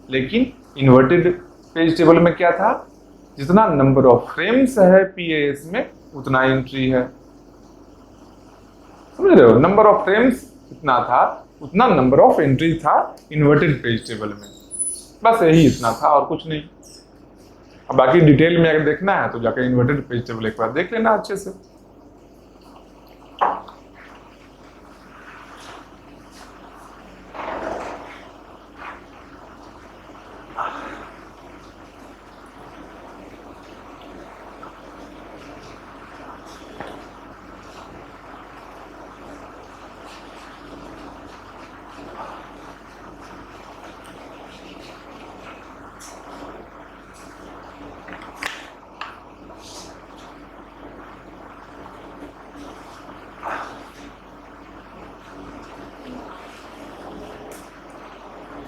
[SPEAKER 1] लेकिन इन्वर्टेड पेज टेबल में क्या था, जितना नंबर ऑफ फ्रेम्स है पीएएस में उतना एंट्री है, समझ रहे हो। नंबर ऑफ फ्रेम्स जितना था उतना नंबर ऑफ एंट्री था इन्वर्टेड पेज टेबल में, बस यही इतना था और कुछ नहीं। अब बाकी डिटेल में अगर देखना है तो जाकर इन्वर्टेड पेज टेबल एक बार देख लेना अच्छे से।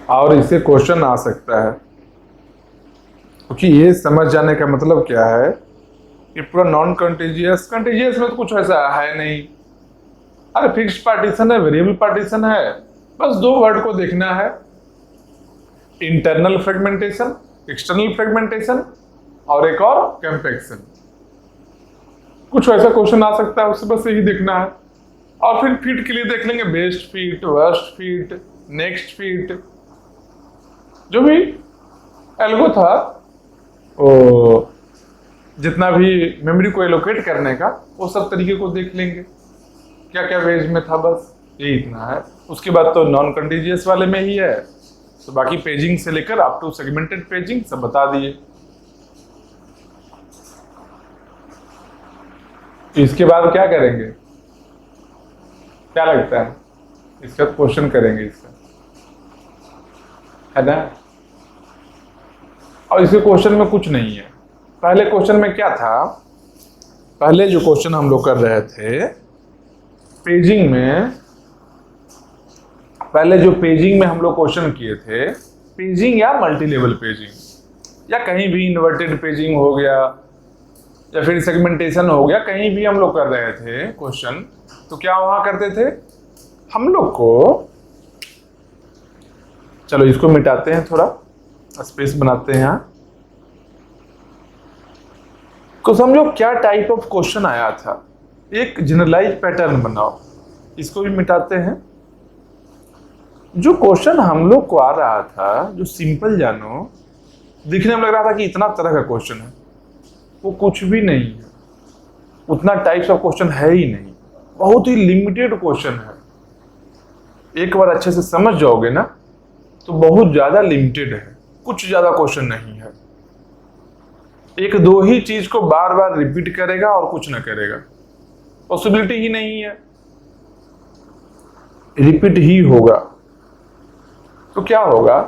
[SPEAKER 1] और इससे क्वेश्चन आ सकता है, क्योंकि ये समझ जाने का मतलब क्या है कि पूरा नॉन कंटीजियस, कंटीजियस में तो कुछ ऐसा है नहीं। अरे फिक्स पार्टीशन है, वेरिएबल पार्टीशन है, बस 2 वर्ड को देखना है, इंटरनल फ्रेगमेंटेशन, एक्सटर्नल फ्रेगमेंटेशन और एक और कंपैक्शन। कुछ ऐसा क्वेश्चन आ सकता है, उससे बस यही देखना है। और फिर फिट के लिए देख लेंगे best fit, worst fit, next fit, जो भी एल्गो था वो जितना भी मेमोरी को एलोकेट करने का वो सब तरीके को देख लेंगे, क्या क्या वेज में था, बस यही इतना है। उसके बाद तो नॉन कंटीजियस वाले में ही है, तो बाकी पेजिंग से लेकर अप टू सेगमेंटेड पेजिंग सब बता दिए। इसके बाद क्या करेंगे, क्या लगता है, इसका क्वेश्चन करेंगे इसका, है ना। और इसके क्वेश्चन में कुछ नहीं है। पहले क्वेश्चन में क्या था, पहले जो क्वेश्चन हम लोग कर रहे थे पेजिंग में, पहले जो पेजिंग में हम लोग क्वेश्चन किए थे, पेजिंग या मल्टी लेवल पेजिंग या कहीं भी इन्वर्टेड पेजिंग हो गया या फिर सेगमेंटेशन हो गया, कहीं भी हम लोग कर रहे थे क्वेश्चन, तो क्या वहां करते थे हम लोग को, चलो इसको मिटाते हैं, थोड़ा स्पेस बनाते हैं यहाँ, तो समझो क्या टाइप ऑफ क्वेश्चन आया था, एक जनरलाइज पैटर्न बनाओ, इसको भी मिटाते हैं। जो क्वेश्चन हम लोग को आ रहा था, जो सिंपल जानो, दिखने में लग रहा था कि इतना तरह का क्वेश्चन है, वो कुछ भी नहीं है। उतना टाइप्स ऑफ क्वेश्चन है ही नहीं, बहुत ही लिमिटेड क्वेश्चन है। एक बार अच्छे से समझ जाओगे ना तो बहुत ज्यादा लिमिटेड है, कुछ ज्यादा क्वेश्चन नहीं है। एक दो ही चीज को बार बार रिपीट करेगा और कुछ ना करेगा, पॉसिबिलिटी ही नहीं है, रिपीट ही होगा। तो क्या होगा